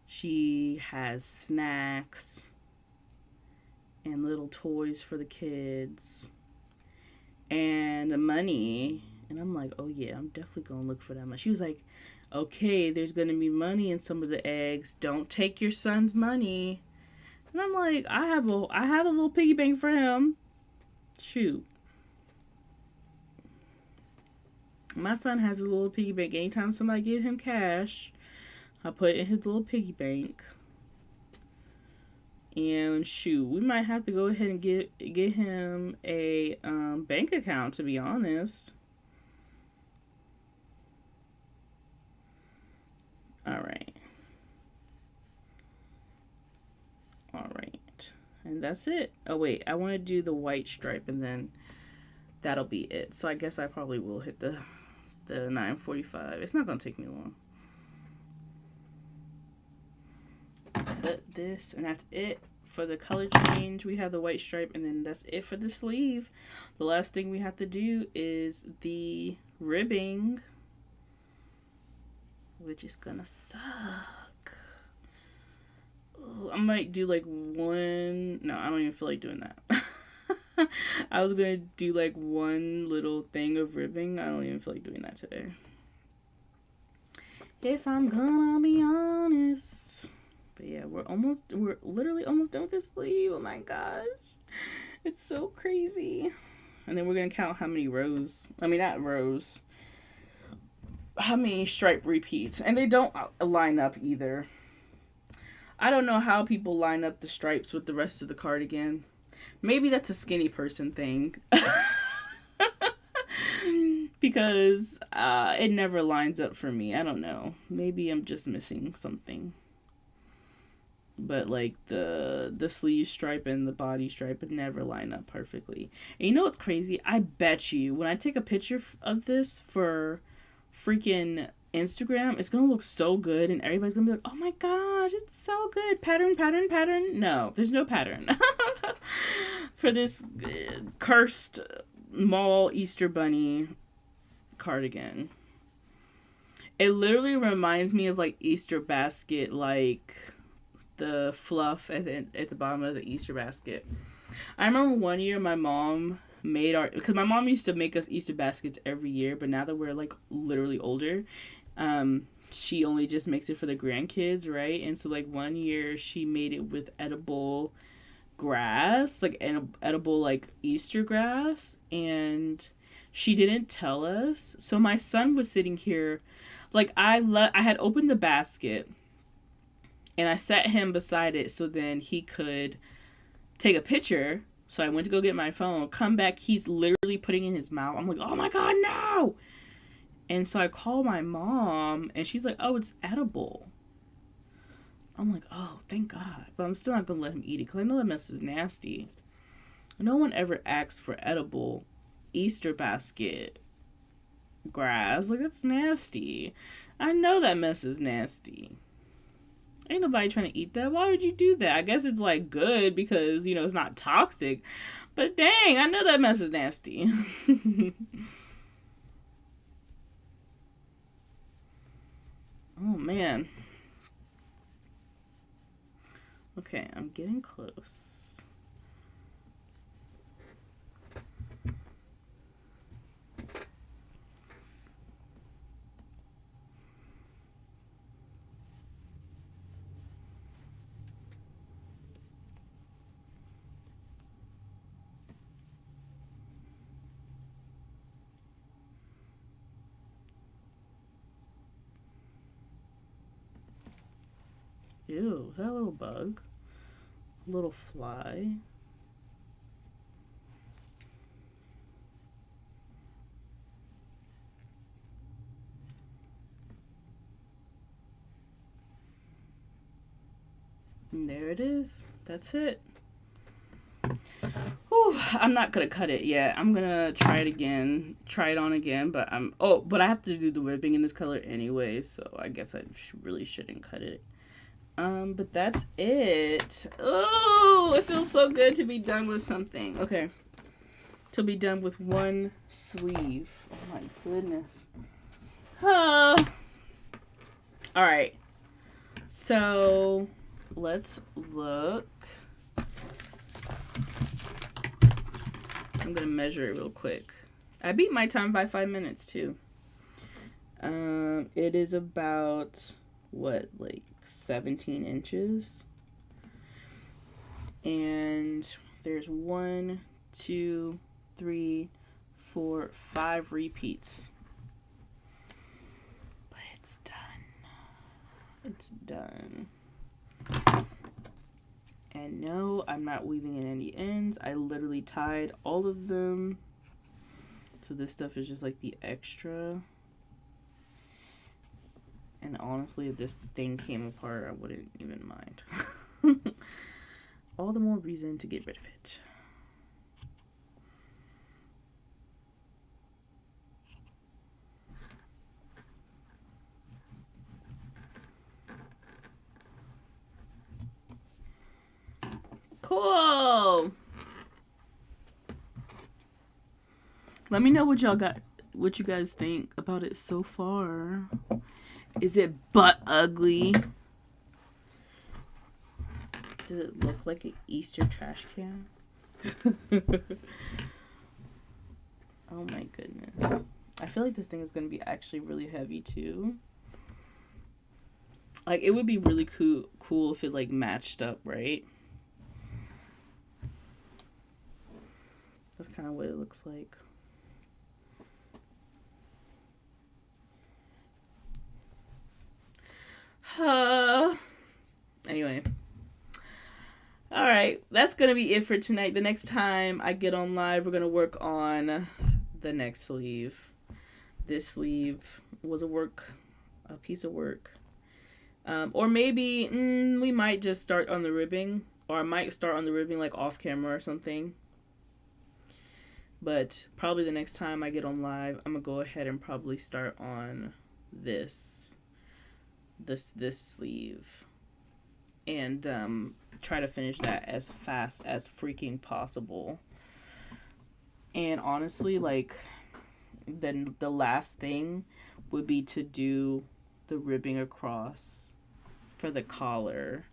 She has snacks and little toys for the kids and money. And I'm like, oh yeah, I'm definitely going to look for that money. She was like, okay, there's going to be money in some of the eggs. Don't take your son's money. And I'm like, I have a little piggy bank for him. Shoot. My son has a little piggy bank. Anytime somebody give him cash, I put it in his little piggy bank. And shoot, we might have to go ahead and get him a bank account, to be honest. All right. All right. And that's it. Oh, wait. I want to do the white stripe, and then that'll be it. So I guess I probably will hit the 9:45. It's not going to take me long. Cut this, and that's it for the color change. We have the white stripe, and then that's it for the sleeve. The last thing we have to do is the ribbing, which is gonna suck. Ooh, I might do like one. No, I don't even feel like doing that. I was gonna do like one little thing of ribbing. I don't even feel like doing that today, if I'm gonna be honest. But yeah, we're literally almost done with this sleeve. Oh my gosh. It's so crazy. And then we're going to count how many rows. I mean, not rows. How many stripe repeats. And they don't line up either. I don't know how people line up the stripes with the rest of the cardigan. Maybe that's a skinny person thing. Because it never lines up for me. I don't know. Maybe I'm just missing something. But like the sleeve stripe and the body stripe would never line up perfectly. And you know what's crazy? I bet you when I take a picture of this for freaking Instagram, it's gonna look so good, and everybody's gonna be like, "Oh my gosh, it's so good! Pattern, pattern, pattern." No, there's no pattern for this cursed mall Easter bunny cardigan. It literally reminds me of like Easter basket, like the fluff at the bottom of the Easter basket. I remember one year my mom made because my mom used to make us Easter baskets every year, but now that we're like literally older, she only just makes it for the grandkids, right? And so like one year she made it with edible grass, like edible like Easter grass, and she didn't tell us. So my son was sitting here, like I had opened the basket. And I sat him beside it so then he could take a picture. So I went to go get my phone. Come back, he's literally putting it in his mouth. I'm like, oh my God, no! And so I call my mom, and she's like, oh, it's edible. I'm like, oh, thank God. But I'm still not going to let him eat it because I know that mess is nasty. No one ever asks for edible Easter basket grass. Like, that's nasty. I know that mess is nasty. Ain't nobody trying to eat that. Why would you do that? I guess it's like good because, it's not toxic. But dang, I know that mess is nasty. Oh man. Okay, I'm getting close. Ew, is that a little bug? A little fly? And there it is. That's it. Whew, I'm not gonna cut it yet. I'm gonna try it again, try it on again. But but I have to do the ribbing in this color anyway, so I guess I really shouldn't cut it. But that's it. Oh, it feels so good to be done with something. Okay, to be done with one sleeve. Oh my goodness. All right. So let's look. I'm gonna measure it real quick. I beat my time by 5 minutes too. It is about what, like 17 inches, and there's 1, 2, 3, 4, 5 repeats. But it's done. It's done. And no, I'm not weaving in any ends. I literally tied all of them. So this stuff is just like the extra. And honestly, if this thing came apart, I wouldn't even mind. All the more reason to get rid of it. Cool. Let me know what you guys think about it so far. Is it butt ugly? Does it look like an Easter trash can? Oh my goodness. I feel like this thing is going to be actually really heavy too. Like, it would be really cool if it like matched up, right? That's kind of what it looks like. Anyway. Alright, that's going to be it for tonight. The next time I get on live, we're going to work on the next sleeve. This sleeve was a piece of work. Or maybe we might just start on the ribbing. Or I might start on the ribbing like off camera or something. But probably the next time I get on live, I'm going to go ahead and probably start on this sleeve. And try to finish that as fast as freaking possible. And honestly, like, then the last thing would be to do the ribbing across for the collar.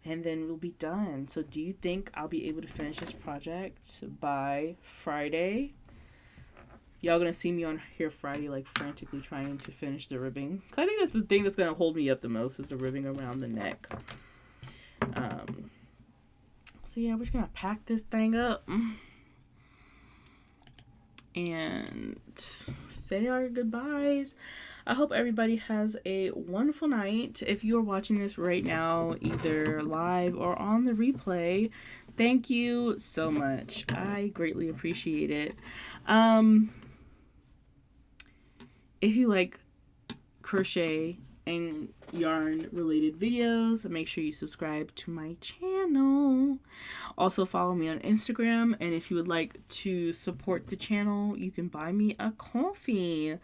And then we'll be done. So do you think I'll be able to finish this project by Friday? Y'all gonna see me on here Friday, like, frantically trying to finish the ribbing. I think that's the thing that's gonna hold me up the most, is the ribbing around the neck. So yeah, we're just gonna pack this thing up and say our goodbyes. I hope everybody has a wonderful night. If you are watching this right now, either live or on the replay, thank you so much. I greatly appreciate it. If you like crochet and yarn related videos, make sure you subscribe to my channel. Also follow me on Instagram, and if you would like to support the channel, you can buy me a coffee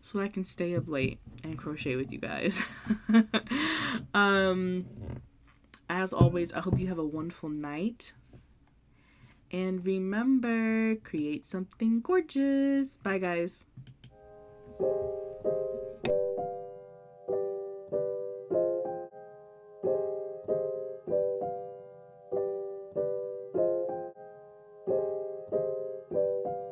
so I can stay up late and crochet with you guys. As always, I hope you have a wonderful night, and remember, create something gorgeous. Bye guys.